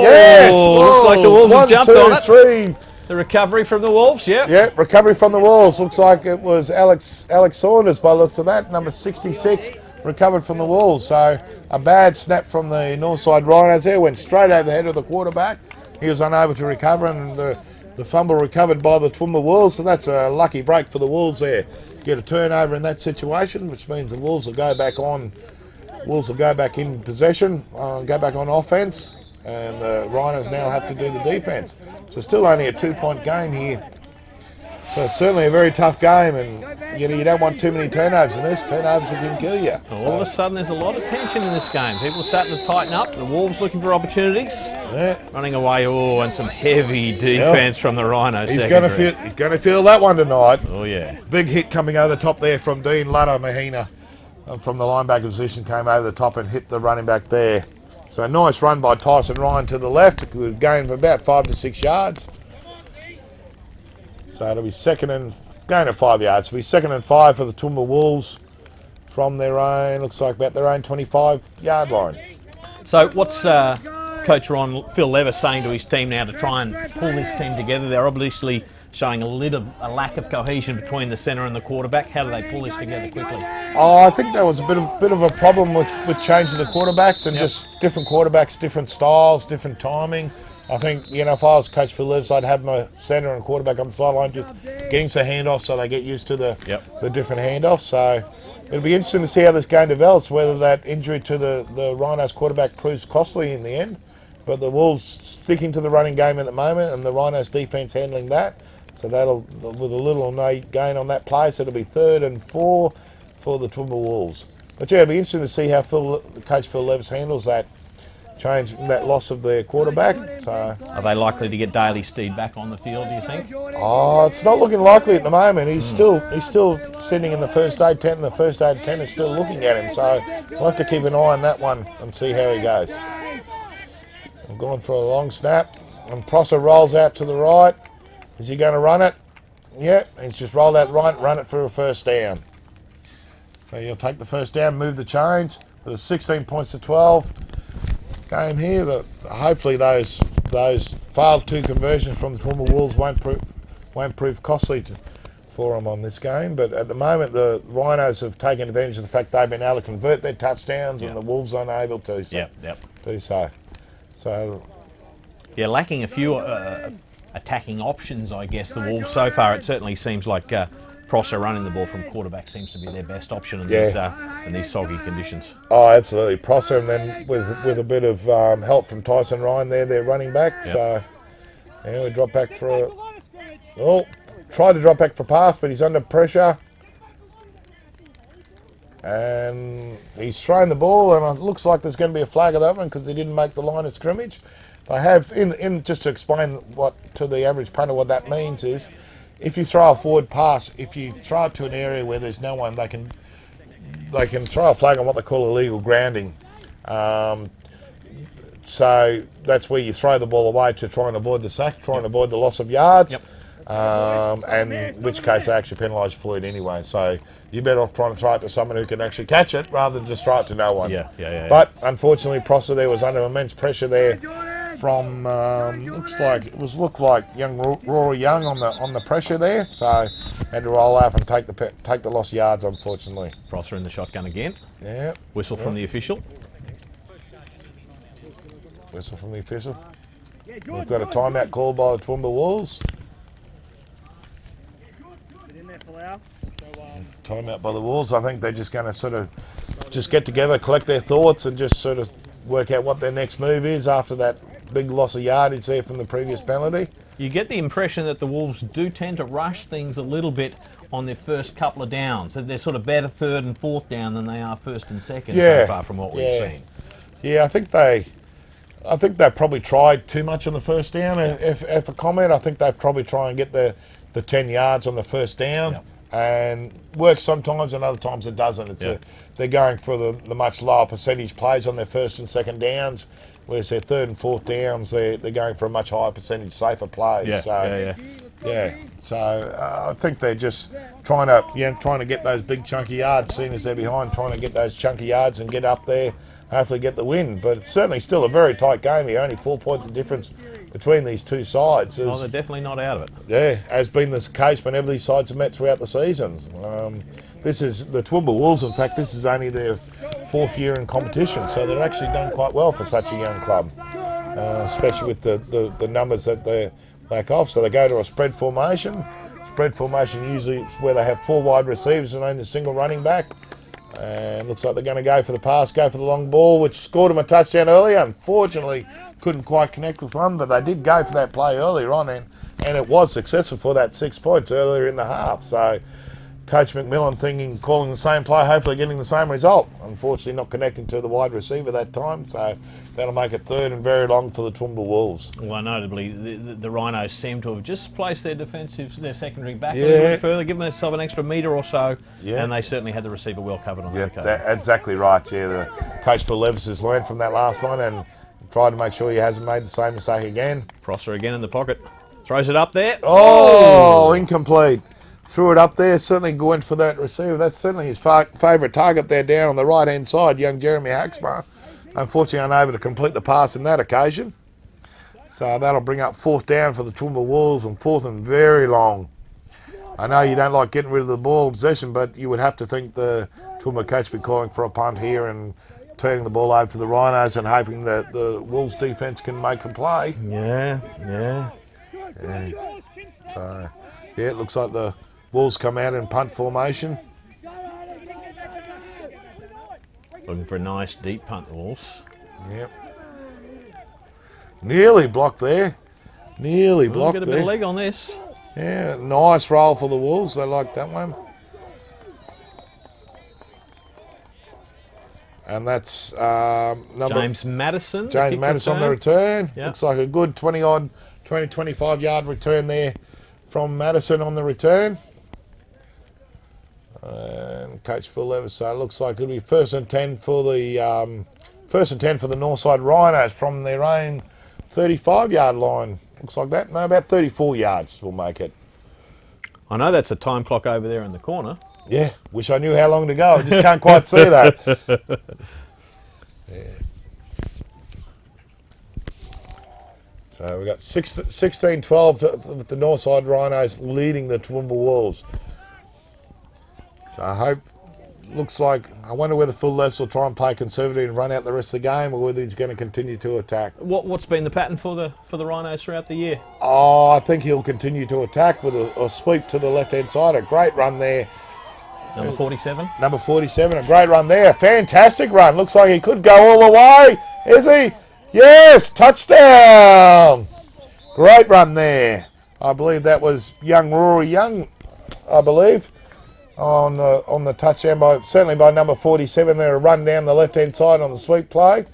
[SPEAKER 1] yes!
[SPEAKER 2] Looks like the Wolves have jumped on it.
[SPEAKER 1] 1, 2, 3.
[SPEAKER 2] The recovery from the Wolves, yeah.
[SPEAKER 1] Yeah, recovery from the Wolves. Looks like it was Alex Saunders by the looks of that, number 66, recovered from the Wolves. So a bad snap from the Northside Rhinos there, went straight over the head of the quarterback. He was unable to recover, and the fumble recovered by the Toowoomba Wolves. So that's a lucky break for the Wolves there. Get a turnover in that situation, which means the Wolves will go back on. Wolves will go back in possession, go back on offense. And the Rhinos now have to do the defence. So still only a 2-point game here. So it's certainly a very tough game, and you don't want too many turnovers in this. Turnovers can kill you.
[SPEAKER 2] All of a sudden there's a lot of tension in this game. People are starting to tighten up. The Wolves looking for opportunities. Yeah. Running away, and some heavy defence from the Rhinos.
[SPEAKER 1] He's going to feel that one tonight.
[SPEAKER 2] Oh, yeah.
[SPEAKER 1] Big hit coming over the top there from Dean Ludder Mahina. From the linebacker position, came over the top and hit the running back there. So a nice run by Tyson Ryan to the left. We've gained about 5 to 6 yards. So it'll be gain of 5 yards. It'll be 2nd and 5 for the Toowoomba Wolves from their own, looks like about their own 25-yard line.
[SPEAKER 2] So what's Coach Phil Levis saying to his team now to try and pull this team together? They're obviously showing a lack of cohesion between the centre and the quarterback. How do they pull this together quickly?
[SPEAKER 1] Oh, I think there was a bit of a problem with changing the quarterbacks and just different quarterbacks, different styles, different timing. I think, if I was Coach Phil Levis, I'd have my centre and quarterback on the sideline just getting some handoffs so they get used to the different handoffs. So it'll be interesting to see how this game develops, whether that injury to the Rhinos quarterback proves costly in the end. But the Wolves sticking to the running game at the moment and the Rhinos defence handling that. So that'll, with a little or no gain on that play, so it'll be 3rd and 4 for the Toowoomba Wolves. But yeah, it'll be interesting to see how Coach Phil Levis handles that change, that loss of their quarterback. So
[SPEAKER 2] are they likely to get Daly Steed back on the field, do you think?
[SPEAKER 1] Oh, it's not looking likely at the moment. He's still sitting in the first aid tent, and the first aid tent is still looking at him. So we'll have to keep an eye on that one and see how he goes. I'm going for a long snap, and Prosser rolls out to the right. Is he going to run it? Yeah, he's just rolled out right, run it for a first down. So you'll take the first down, move the chains with a 16 points to 12 game here. Hopefully those failed 2 conversions from the Toowoomba Wolves won't prove costly for them on this game. But at the moment, the Rhinos have taken advantage of the fact they've been able to convert their touchdowns, and the Wolves aren't able to. Do so. So
[SPEAKER 2] yeah, lacking a few attacking options, I guess, the Wolves so far. It certainly seems like Prosser running the ball from quarterback seems to be their best option in these soggy conditions. Oh,
[SPEAKER 1] absolutely. Prosser, and then with a bit of help from Tyson Ryan there, their running back. So we drop back for tried to drop back for pass, but he's under pressure. And he's thrown the ball, and it looks like there's going to be a flag of that one because he didn't make the line of scrimmage. I have, just to explain what to the average punter what that means is, if you throw a forward pass, if you throw it to an area where there's no one, they can throw a flag on what they call illegal grounding. So that's where you throw the ball away to try and avoid the sack, try and avoid the loss of yards. And in which case they actually penalise for it anyway. So you're better off trying to throw it to someone who can actually catch it rather than just throw it to no one. But unfortunately, Prosser there was under immense pressure there from looked like young Rory Young on the pressure there. So had to roll up and take the lost yards. Unfortunately,
[SPEAKER 2] Prosser in the shotgun again.
[SPEAKER 1] Yeah.
[SPEAKER 2] Whistle from the official.
[SPEAKER 1] Whistle from the official. We've got a timeout called by the Toowoomba Wolves. Timeout by the Wolves. I think they're just going to sort of just get together, collect their thoughts, and just sort of work out what their next move is after that big loss of yardage there from the previous penalty.
[SPEAKER 2] You get the impression that the Wolves do tend to rush things a little bit on their first couple of downs. So they're sort of better third and fourth down than they are first and second
[SPEAKER 1] Yeah,
[SPEAKER 2] so far from what we've seen.
[SPEAKER 1] Yeah, I think they probably tried too much on the first down. If a comment, I think they probably try and get the 10 yards on the first down, and works sometimes and other times it doesn't. They're going for the much lower percentage plays on their first and second downs, whereas their third and fourth downs, they're going for a much higher percentage, safer plays. So I think they're just trying to get those big chunky yards, seeing as they're behind, trying to get those chunky yards and get up there, hopefully get the win. But it's certainly still a very tight game here, only 4 points of difference between these two sides.
[SPEAKER 2] They're definitely not out of it.
[SPEAKER 1] Yeah, has been the case whenever these sides have met throughout the seasons. This is the Toowoomba Wolves, in fact, this is only their 4th year in competition, so they're actually done quite well for such a young club, especially with the numbers that they lack off. So they go to a spread formation. Spread formation usually is where they have 4 wide receivers and only a single running back. And looks like they're going to go for the pass, go for the long ball, which scored them a touchdown earlier. Unfortunately, couldn't quite connect with one, but they did go for that play earlier on, and it was successful for that 6 points earlier in the half. So Coach McMillan calling the same play, hopefully getting the same result. Unfortunately, not connecting to the wide receiver that time, so that'll make it 3rd and very long for the Toowoomba Wolves.
[SPEAKER 2] Well, notably, the Rhinos seem to have just placed their secondary back a little bit further, given themselves an extra metre or so, and they certainly had the receiver well covered on that occasion.
[SPEAKER 1] Exactly right. Yeah, the coach Phil Levis has learned from that last one and tried to make sure he hasn't made the same mistake again.
[SPEAKER 2] Prosser again in the pocket, throws it up there.
[SPEAKER 1] Oh, incomplete. Threw it up there, certainly went for that receiver. That's certainly his favourite target there down on the right-hand side, young Jeremy Haxmar. Unfortunately, unable to complete the pass in that occasion. So that'll bring up 4th down for the Toowoomba Wolves and 4th and very long. I know you don't like getting rid of the ball possession, but you would have to think the Toowoomba coach would be calling for a punt here and turning the ball over to the Rhinos and hoping that the Wolves defence can make a play.
[SPEAKER 2] Yeah.
[SPEAKER 1] So, it looks like the Wolves come out in punt formation.
[SPEAKER 2] Looking for a nice deep punt, the Wolves.
[SPEAKER 1] Yep. Nearly blocked there. Nearly blocked there.
[SPEAKER 2] Get a bit of leg on this.
[SPEAKER 1] Yeah, nice roll for the Wolves. They like that one. And that's
[SPEAKER 2] James Madison.
[SPEAKER 1] James Madison on the return.
[SPEAKER 2] Yep.
[SPEAKER 1] Looks like a good 25 yard return there from Madison on the return. And Coach Phil Levis, so it looks like it'll be 1st and 10 for the Northside Rhinos from their own 35 yard line. Looks like that. No, about 34 yards will make it.
[SPEAKER 2] I know that's a time clock over there in the corner.
[SPEAKER 1] Yeah, wish I knew how long to go. I just can't quite see that. Yeah. So we've got 16-12 with the Northside Rhinos leading the Toowoomba Wolves. So I wonder whether Phil Les will try and play conservative and run out the rest of the game, or whether he's going to continue to attack.
[SPEAKER 2] What's been the pattern for the Rhinos throughout the year?
[SPEAKER 1] Oh, I think he'll continue to attack with a sweep to the left-hand side. A great run there.
[SPEAKER 2] Number 47?
[SPEAKER 1] Number 47, a great run there. Fantastic run. Looks like he could go all the way. Is he? Yes, touchdown. Great run there. I believe that was young Rory Young, I believe, on the touchdown, certainly by number 47 there, a run down the left-hand side on the sweep play.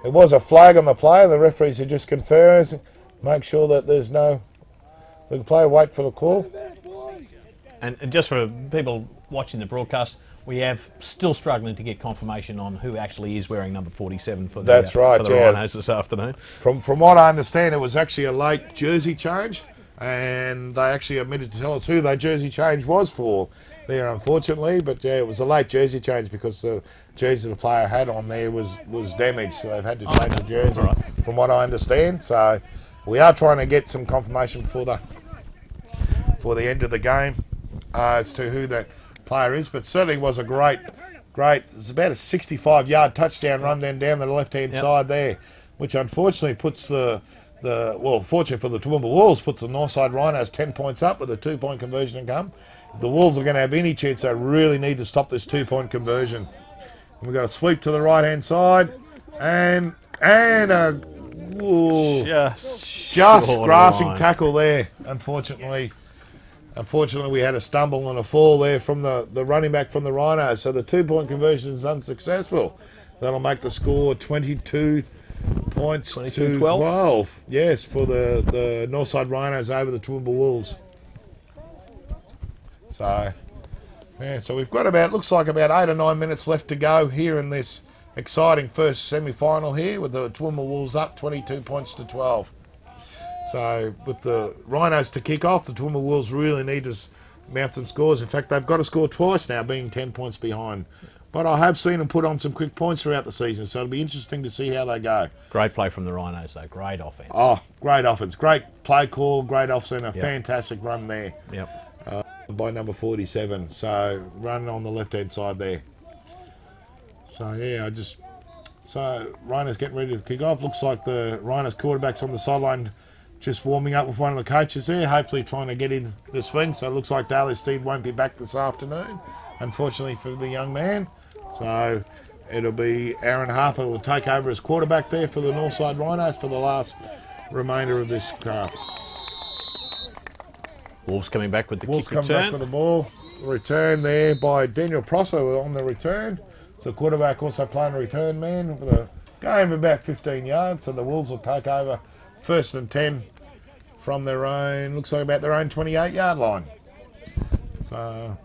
[SPEAKER 1] There was a flag on the play. The referees are just conferring, make sure that there's no... The player wait for the call.
[SPEAKER 2] And just for people watching the broadcast, we have still struggling to get confirmation on who actually is wearing number 47 for the, for the Rhinos this afternoon.
[SPEAKER 1] From what I understand, it was actually a late jersey change, and they actually omitted to tell us who that jersey change was for there, unfortunately. But yeah, it was a late jersey change because the jersey the player had on there was damaged, so they've had to change the jersey, from what I understand. So we are trying to get some confirmation for the end of the game as to who that player is, but certainly was a great, it's about a 65-yard touchdown run down the left-hand side there, which unfortunately puts fortunately for the Toowoomba Wolves, puts the Northside Rhinos 10 points up with a 2-point conversion income. If the Wolves are going to have any chance, they really need to stop this 2-point conversion. And we've got a sweep to the right-hand side, and a just grasping tackle there, unfortunately. Unfortunately, we had a stumble and a fall there from the running back from the Rhinos, so the 2-point conversion is unsuccessful. That'll make the score 22 points to 12. Yes, for the Northside Rhinos over the Toowoomba Wolves. So, yeah, so we've got looks like about 8 or 9 minutes left to go here in this exciting first semi-final here, with the Toowoomba Wolves up 22 points to 12. So with the Rhinos to kick off, the Toowoomba Wolves really need to mount some scores. In fact, they've got to score twice now, being 10 points behind. But I have seen them put on some quick points throughout the season, so it'll be interesting to see how they go.
[SPEAKER 2] Great play from the Rhinos, though. Great offence.
[SPEAKER 1] Oh, great offence. Great play call, great offense, and a fantastic run there.
[SPEAKER 2] Yep.
[SPEAKER 1] By number 47. So run on the left-hand side there. So, yeah, So Rhinos getting ready to kick off. Looks like the Rhinos quarterback's on the sideline, just warming up with one of the coaches there, hopefully trying to get in the swing. So it looks like Daly Steve won't be back this afternoon, unfortunately for the young man. So it'll be Aaron Harper will take over as quarterback there for the Northside Rhinos for the last remainder of this half.
[SPEAKER 2] Wolves coming back with the
[SPEAKER 1] Wolves
[SPEAKER 2] kick return.
[SPEAKER 1] coming back with the ball. Return there by Daniel Prosser on the return. So quarterback also playing return man with a game of about 15 yards. So the Wolves will take over first and 10 from their own, looks like about their own 28-yard line. So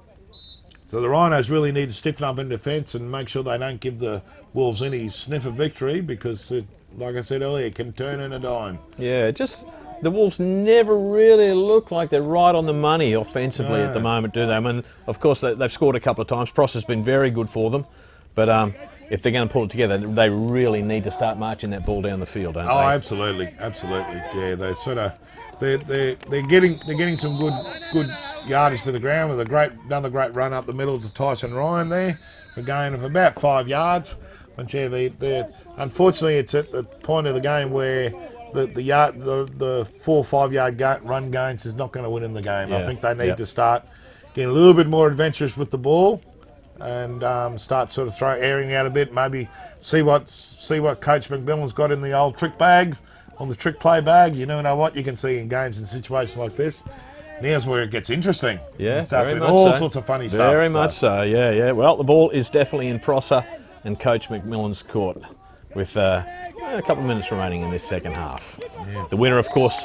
[SPEAKER 1] the Rhinos really need to stiffen up in defence and make sure they don't give the Wolves any sniff of victory, because, like I said earlier, it can turn in a dime.
[SPEAKER 2] Yeah, just the Wolves never really look like they're right on the money offensively at the moment, do they? I mean, of course, they've scored a couple of times. Prosser's been very good for them. But if they're going to pull it together, they really need to start marching that ball down the field, don't they?
[SPEAKER 1] Oh, absolutely. Yeah, they sort of they're getting some good yardage with the ground, with another great run up the middle to Tyson Ryan there, a gain of about 5 yards. But yeah, unfortunately it's at the point of the game where the 4 or 5 yard run gains is not going to win in the game.
[SPEAKER 2] Yeah.
[SPEAKER 1] I think they need to start getting a little bit more adventurous with the ball, and start sort of airing out a bit. Maybe see what Coach McMillan's got in the old trick bags, on the trick play bag. You never know what you can see in games and situations like this. And here's where it gets interesting.
[SPEAKER 2] Yeah,
[SPEAKER 1] it starts
[SPEAKER 2] very
[SPEAKER 1] in
[SPEAKER 2] much
[SPEAKER 1] all
[SPEAKER 2] so.
[SPEAKER 1] sorts of funny stuff.
[SPEAKER 2] Very much so. Yeah. Well, the ball is definitely in Prosser and Coach McMillan's court, with a couple of minutes remaining in this second half. Yeah. The winner, of course,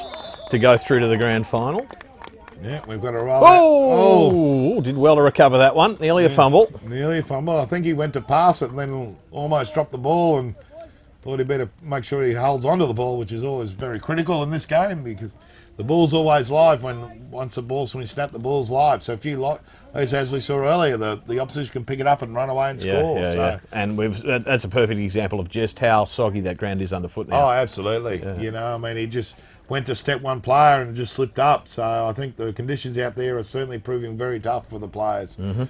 [SPEAKER 2] to go through to the grand final.
[SPEAKER 1] Yeah, we've got to roll.
[SPEAKER 2] Oh, did well to recover that one. Nearly a fumble.
[SPEAKER 1] Nearly a fumble. I think he went to pass it and then almost dropped the ball, and thought he'd better make sure he holds onto the ball, which is always very critical in this game, because the ball's always live when you snap the ball's live. So if you as we saw earlier, the opposition can pick it up and run away and score.
[SPEAKER 2] Yeah. And that's a perfect example of just how soggy that ground is underfoot now.
[SPEAKER 1] Oh, absolutely. Yeah. He just went to step one player and just slipped up. So I think the conditions out there are certainly proving very tough for the players.
[SPEAKER 2] Mm-hmm.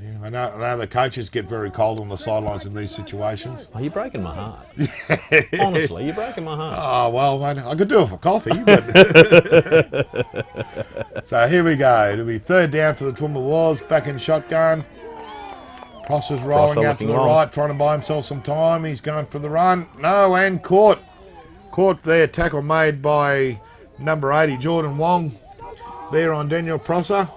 [SPEAKER 1] Yeah, I know the coaches get very cold on the sidelines in these situations.
[SPEAKER 2] Oh, you're breaking my heart. Honestly, you're breaking my heart.
[SPEAKER 1] Oh, well, mate, I could do it for coffee. But So here we go. It'll be third down for the Toowoomba Wolves, back in shotgun. Prosser's rolling out to the right, trying to buy himself some time. He's going for the run. No, and caught. Caught there, tackle made by number 80, Jordan Wong, there on Daniel Prosser.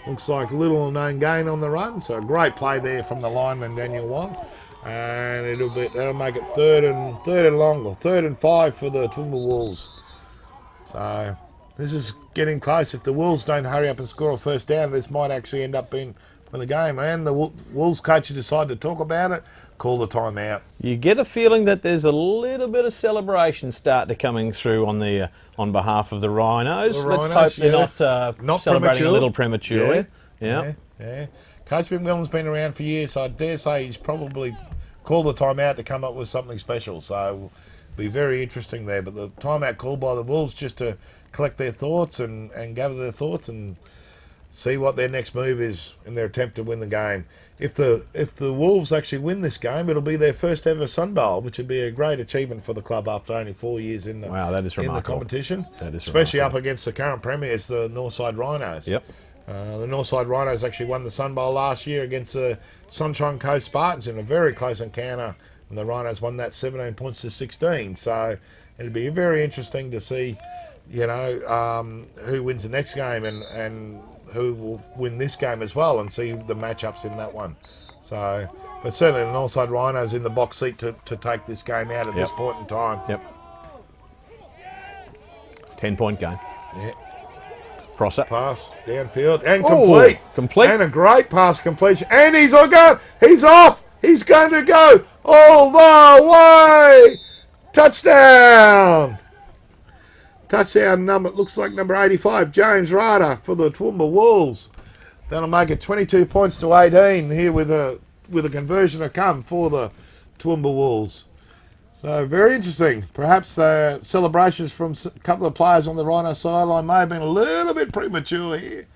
[SPEAKER 1] Looks like a little known gain on the run, so a great play there from the lineman Daniel Wong, and that'll make it third and 5 for the Toowoomba Wolves. So this is getting close. If the Wolves don't hurry up and score a first down, this might actually end up being for the game. And the Wolves coach decided to talk about it, call the timeout.
[SPEAKER 2] You get a feeling that there's a little bit of celebration starting to coming through on behalf of the Rhinos. Let's hope they're not celebrating a little prematurely. Yeah.
[SPEAKER 1] Coach McMillan's been around for years, so I dare say he's probably called the timeout to come up with something special. So it'll be very interesting there. But the timeout called by the Wolves just to collect their thoughts and gather their thoughts and see what their next move is in their attempt to win the game. If the Wolves actually win this game, it'll be their first ever Sun Bowl, which would be a great achievement for the club after only 4 years in the competition.
[SPEAKER 2] That is
[SPEAKER 1] especially
[SPEAKER 2] remarkable.
[SPEAKER 1] up against the current premiers, the Northside Rhinos.
[SPEAKER 2] Yep.
[SPEAKER 1] The Northside Rhinos actually won the Sun Bowl last year against the Sunshine Coast Spartans in a very close encounter, and the Rhinos won that 17 points to 16. So it'll be very interesting to see, who wins the next game and who will win this game as well, and see the matchups in that one. So, but certainly the Northside Rhinos in the box seat to take this game out at this point in time.
[SPEAKER 2] Yep. 10-point game.
[SPEAKER 1] Yeah.
[SPEAKER 2] Crosser.
[SPEAKER 1] Pass downfield and complete.
[SPEAKER 2] Complete.
[SPEAKER 1] And a great pass completion. And he's off. He's going to go all the way. Touchdown. Touchdown number, looks like number 85, James Ryder for the Toowoomba Wolves. That'll make it 22 points to 18 here with a conversion to come for the Toowoomba Wolves. So very interesting. Perhaps the celebrations from a couple of players on the Rhino sideline may have been a little bit premature here.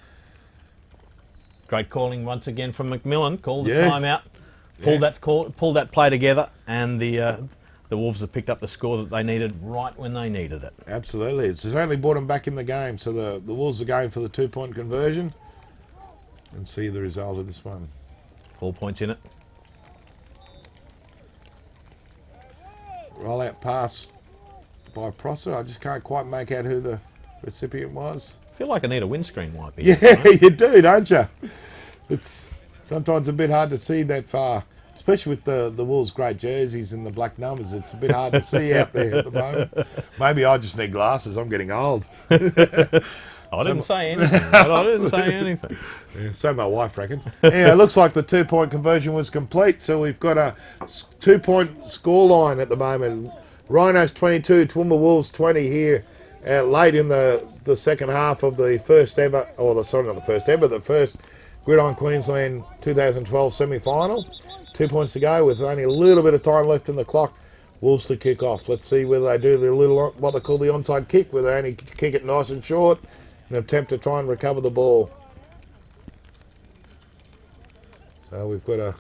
[SPEAKER 2] Great calling once again from McMillan. Called the timeout, pulled that play together, and the Wolves have picked up the score that they needed right when they needed it.
[SPEAKER 1] Absolutely. It's only brought them back in the game. So the Wolves are going for the 2-point conversion. And see the result of this one.
[SPEAKER 2] 4 points in it.
[SPEAKER 1] Rollout pass by Prosser. I just can't quite make out who the recipient was.
[SPEAKER 2] I feel like I need a windscreen wiper.
[SPEAKER 1] Yeah, you do, don't you? It's sometimes a bit hard to see that far. Especially with the Wolves' great jerseys and the black numbers, it's a bit hard to see out there at the moment. Maybe I just need glasses. I'm getting old.
[SPEAKER 2] I didn't say anything.
[SPEAKER 1] Yeah, so my wife reckons. Yeah, it looks like the 2-point conversion was complete. So we've got a 2-point scoreline at the moment. Rhinos 22, Toowoomba Wolves 20 here late in the second half of the first ever, the first Gridiron Queensland 2012 semi-final. 2 points to go with only a little bit of time left in the clock. Wolves to kick off. Let's see whether they do what they call the onside kick, where they only kick it nice and short in an attempt to try and recover the ball. So we've got a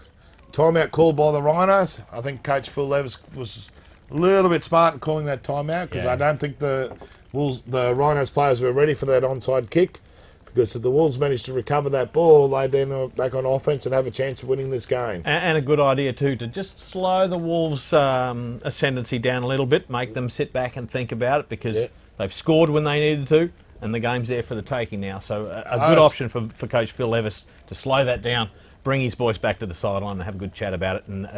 [SPEAKER 1] timeout called by the Rhinos. I think Coach Phil Levis was a little bit smart in calling that timeout because I don't think the Rhinos players were ready for that onside kick. Because if the Wolves manage to recover that ball, they then are back on offense and have a chance of winning this game.
[SPEAKER 2] And a good idea too to just slow the Wolves' ascendancy down a little bit, make them sit back and think about it because they've scored when they needed to, and the game's there for the taking now. So a good option for Coach Phil Levis to slow that down, bring his boys back to the sideline and have a good chat about it and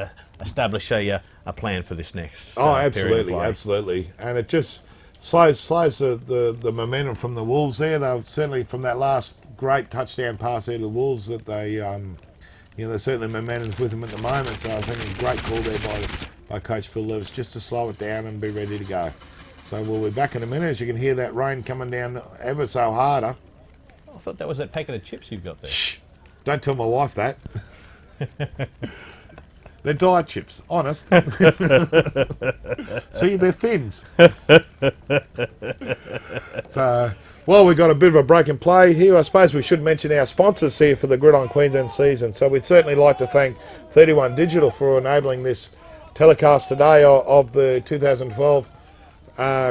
[SPEAKER 2] establish a plan for this next
[SPEAKER 1] absolutely. And it just slows the momentum from the Wolves there. They've certainly, from that last great touchdown pass there to the Wolves, that they're certainly momentum's with them at the moment. So I think a great call there by Coach Phil Lewis just to slow it down and be ready to go. So we'll be back in a minute. As you can hear that rain coming down ever so harder.
[SPEAKER 2] I thought that was that packet of chips you've got there.
[SPEAKER 1] Shh! Don't tell my wife that. They're diet chips, honest. See, they're thins. So, well, we've got a bit of a break in play here. I suppose we should mention our sponsors here for the Gridiron Queensland season. So we'd certainly like to thank 31 Digital for enabling this telecast today of the 2012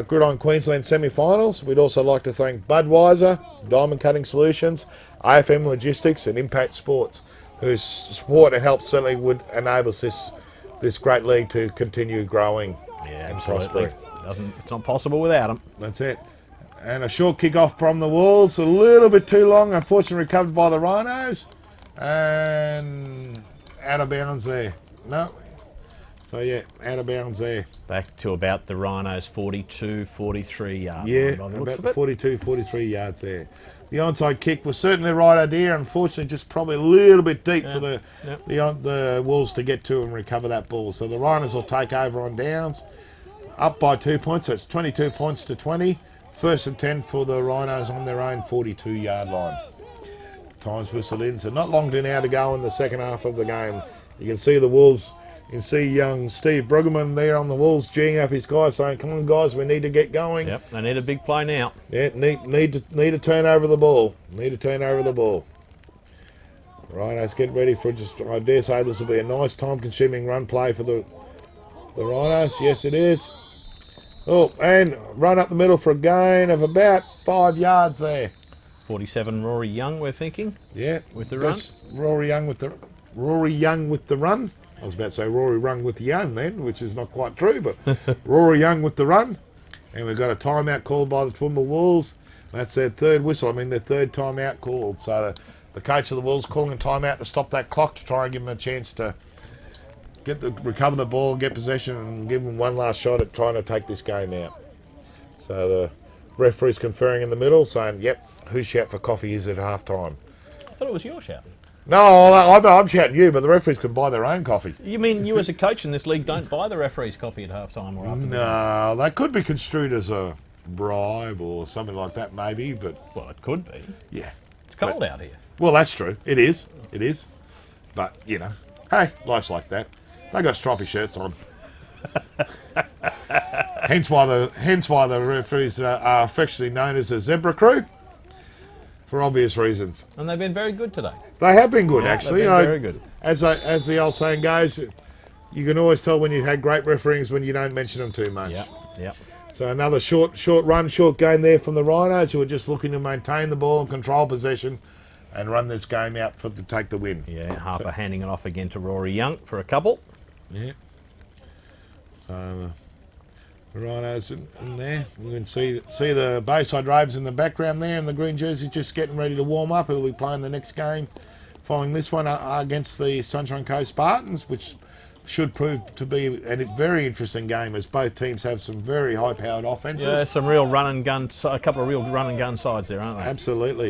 [SPEAKER 1] Gridiron Queensland semi-finals. We'd also like to thank Budweiser, Diamond Cutting Solutions, AFM Logistics and Impact Sports, whose support and help certainly would enable this great league to continue growing and prospering.
[SPEAKER 2] It's not possible without them.
[SPEAKER 1] That's it. And a short kick-off from the Wolves, a little bit too long, unfortunately recovered by the Rhinos, and out of bounds there. No. So, yeah, out of bounds there.
[SPEAKER 2] Back to about the Rhinos' 42, 43 yards.
[SPEAKER 1] Yeah, about the 42, 43 yards there. The onside kick was certainly the right idea. Unfortunately, just probably a little bit deep for the Wolves to get to and recover that ball. So the Rhinos will take over on downs, up by 2 points. So it's 22 points to 20. First and 10 for the Rhinos on their own 42-yard line. Time's whistled in. So not long now to go in the second half of the game. You can see the Wolves. You can see young Steve Bruggeman there on the Wolves geeing up his guys, saying, "Come on, guys, we need to get going."
[SPEAKER 2] Yep, they need a big play now.
[SPEAKER 1] Yeah, need to turn over the ball. Need to turn over the ball. Right, let's get ready for I dare say this will be a nice time-consuming run play for the Rhinos. Yes, it is. Oh, and run up the middle for a gain of about 5 yards there.
[SPEAKER 2] 47 Rory Young, we're thinking.
[SPEAKER 1] Yeah,
[SPEAKER 2] with the run.
[SPEAKER 1] Rory Young with the run. I was about to say Rory Rung with the young then, which is not quite true, but Rory Young with the run. And we've got a timeout called by the Toowoomba Wolves. That's their third whistle. I mean, their third timeout called. So the coach of the Wolves calling a timeout to stop that clock to try and give them a chance to recover the ball, get possession, and give them one last shot at trying to take this game out. So the referee's conferring in the middle, saying, "Yep, whose shout for coffee is it at half time?"
[SPEAKER 2] I thought it was your shout.
[SPEAKER 1] No, I'm shouting you, but the referees can buy their own coffee.
[SPEAKER 2] You mean you as a coach in this league don't buy the referee's coffee at half-time or after the game?
[SPEAKER 1] No, that could be construed as a bribe or something like that, maybe, but...
[SPEAKER 2] Well, it could be.
[SPEAKER 1] Yeah.
[SPEAKER 2] It's cold out here.
[SPEAKER 1] Well, that's true. It is. It is. But, you know, hey, life's like that. They got stripy shirts on. hence why the referees are affectionately known as the Zebra Crew, for obvious reasons.
[SPEAKER 2] And they've been very good today.
[SPEAKER 1] They have been good,
[SPEAKER 2] Yeah,
[SPEAKER 1] actually.
[SPEAKER 2] they've been very good.
[SPEAKER 1] As the old saying goes, you can always tell when you've had great referees when you don't mention them too much.
[SPEAKER 2] Yep.
[SPEAKER 1] So another short game there from the Rhinos, who are just looking to maintain the ball and control possession and run this game out to take the win.
[SPEAKER 2] Yeah, Harper handing it off again to Rory Young for a couple.
[SPEAKER 1] Yeah. So the Rhinos in there. You can see the Bayside Ravens in the background there, and the green jersey just getting ready to warm up. Who will be playing the next game following this one against the Sunshine Coast Spartans, which should prove to be a very interesting game as both teams have some very high-powered offences.
[SPEAKER 2] Yeah, some real run and gun, a couple of real run and gun sides there, aren't they?
[SPEAKER 1] Absolutely.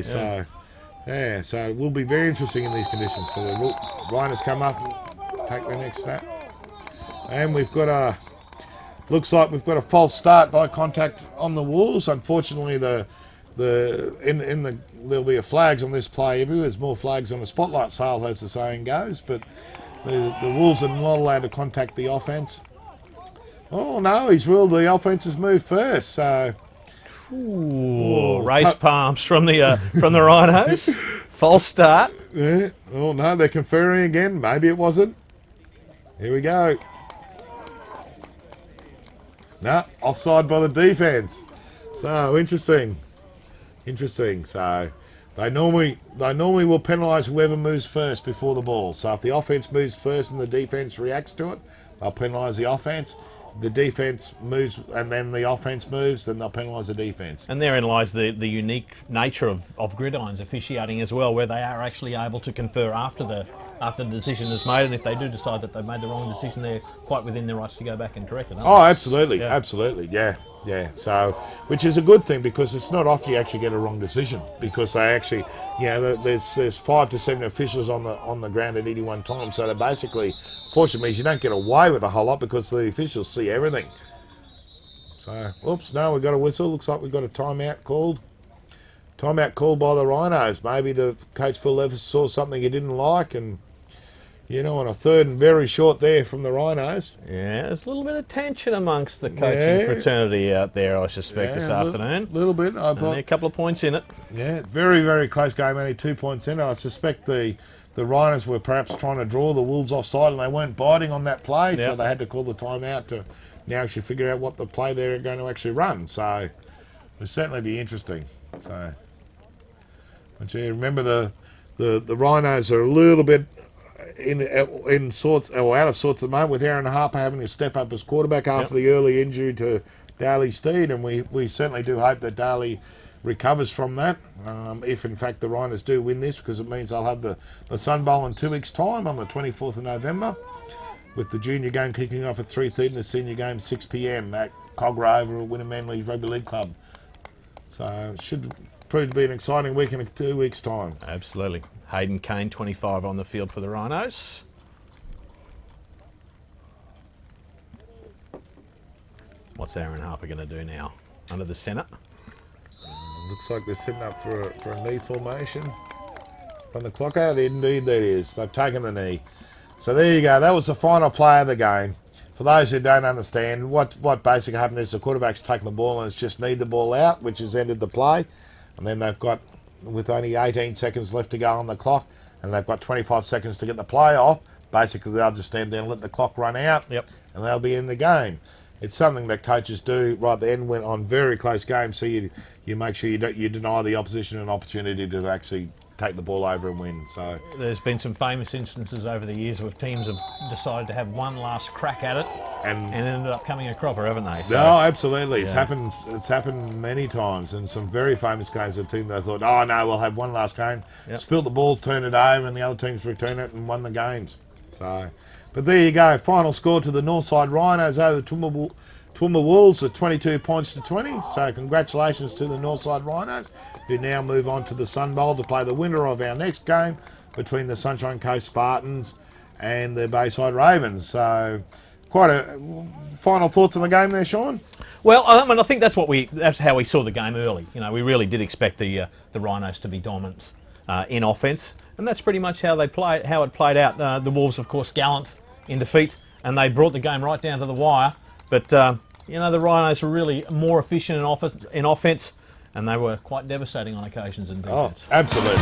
[SPEAKER 1] Yeah. So it will be very interesting in these conditions. So the Rhinos come up and take the next snap, and we've got looks like we've got a false start by contact on the Wolves. Unfortunately, there'll be flags on this play everywhere. There's more flags on the spotlight sale, as the saying goes, but the Wolves are not allowed to contact the offence. Oh no, he's ruled the offence has moved first. So,
[SPEAKER 2] race palms from the Rhinos. False start.
[SPEAKER 1] Yeah. Oh no, they're conferring again. Maybe it wasn't. Here we go. No, offside by the defence. So interesting. So they normally will penalise whoever moves first before the ball. So if the offence moves first and the defence reacts to it, they'll penalise the offence. The defence moves and then the offence moves, then they'll penalise the defence.
[SPEAKER 2] And therein lies the unique nature of Gridiron's officiating as well, where they are actually able to confer after the decision is made, and if they do decide that they've made the wrong decision, they're quite within their rights to go back and correct it.
[SPEAKER 1] Oh, absolutely, absolutely, yeah. So, which is a good thing because it's not often you actually get a wrong decision because they actually, there's 5 to 7 officials on the ground at any one time. So that basically, fortunately, means you don't get away with a whole lot because the officials see everything. So, oops, no, we got a whistle. Looks like we've got a timeout called. Timeout called by the Rhinos. Maybe the coach Phil Levis saw something he didn't like and. On a third and very short there from the Rhinos.
[SPEAKER 2] Yeah, there's a little bit of tension amongst the coaching fraternity out there, I suspect, this afternoon.
[SPEAKER 1] A little bit, I thought.
[SPEAKER 2] A couple of points in it.
[SPEAKER 1] Yeah, very, very close game, only 2 points in it. I suspect the Rhinos were perhaps trying to draw the Wolves offside and they weren't biting on that play, so they had to call the timeout to now actually figure out what the play they're going to actually run. So it'll certainly be interesting. So, but you remember the Rhinos are a little bit in sorts or out of sorts at the moment with Aaron Harper having to step up as quarterback after the early injury to Daly Steed, and we certainly do hope that Daly recovers from that if in fact the Rhinos do win this, because it means they'll have the Sun Bowl in 2 weeks time on the 24th of November with the junior game kicking off at 3:30 and the senior game 6 p.m. at Cogra over at Winnamanly Rugby League Club. So it should prove to be an exciting week in 2 weeks time.
[SPEAKER 2] Absolutely. Hayden Kane, 25 on the field for the Rhinos. What's Aaron Harper going to do now? Under the centre?
[SPEAKER 1] Looks like they're setting up for a knee formation. From the clock out, indeed that is. They've taken the knee. So there you go. That was the final play of the game. For those who don't understand, what basically happened is the quarterback's taken the ball and it's just kneed the ball out, which has ended the play. And then they've got, with only 18 seconds left to go on the clock, and they've got 25 seconds to get the play off, basically they'll just stand there and let the clock run out, and they'll be in the game. It's something that coaches do right at the end when on very close games, so you make sure you deny the opposition an opportunity to actually take the ball over and win. So
[SPEAKER 2] there's been some famous instances over the years where teams have decided to have one last crack at it
[SPEAKER 1] And
[SPEAKER 2] ended up coming a cropper, haven't they? So,
[SPEAKER 1] no, absolutely.
[SPEAKER 2] yeah.
[SPEAKER 1] It's happened many times, and some very famous games of the team that thought, oh no, we'll have one last game,
[SPEAKER 2] Yep.
[SPEAKER 1] spilt the ball, turn it over, and the other teams return it and won the games. So, but there you go. Final score to the Northside Rhinos over the Toowoomba Wolves at 22 points to 20. So congratulations to the Northside Rhinos, who now move on to the Sun Bowl to play the winner of our next game between the Sunshine Coast Spartans and the Bayside Ravens. So quite a final thoughts on the game there, Sean?
[SPEAKER 2] Well, I think that's how we saw the game early. You know, we really did expect the Rhinos to be dominant in offence, and that's pretty much how it played out. The Wolves, of course, gallant in defeat, and they brought the game right down to the wire. But you know, the Rhinos were really more efficient in offence, and they were quite devastating on occasions in defence.
[SPEAKER 1] Oh, absolutely.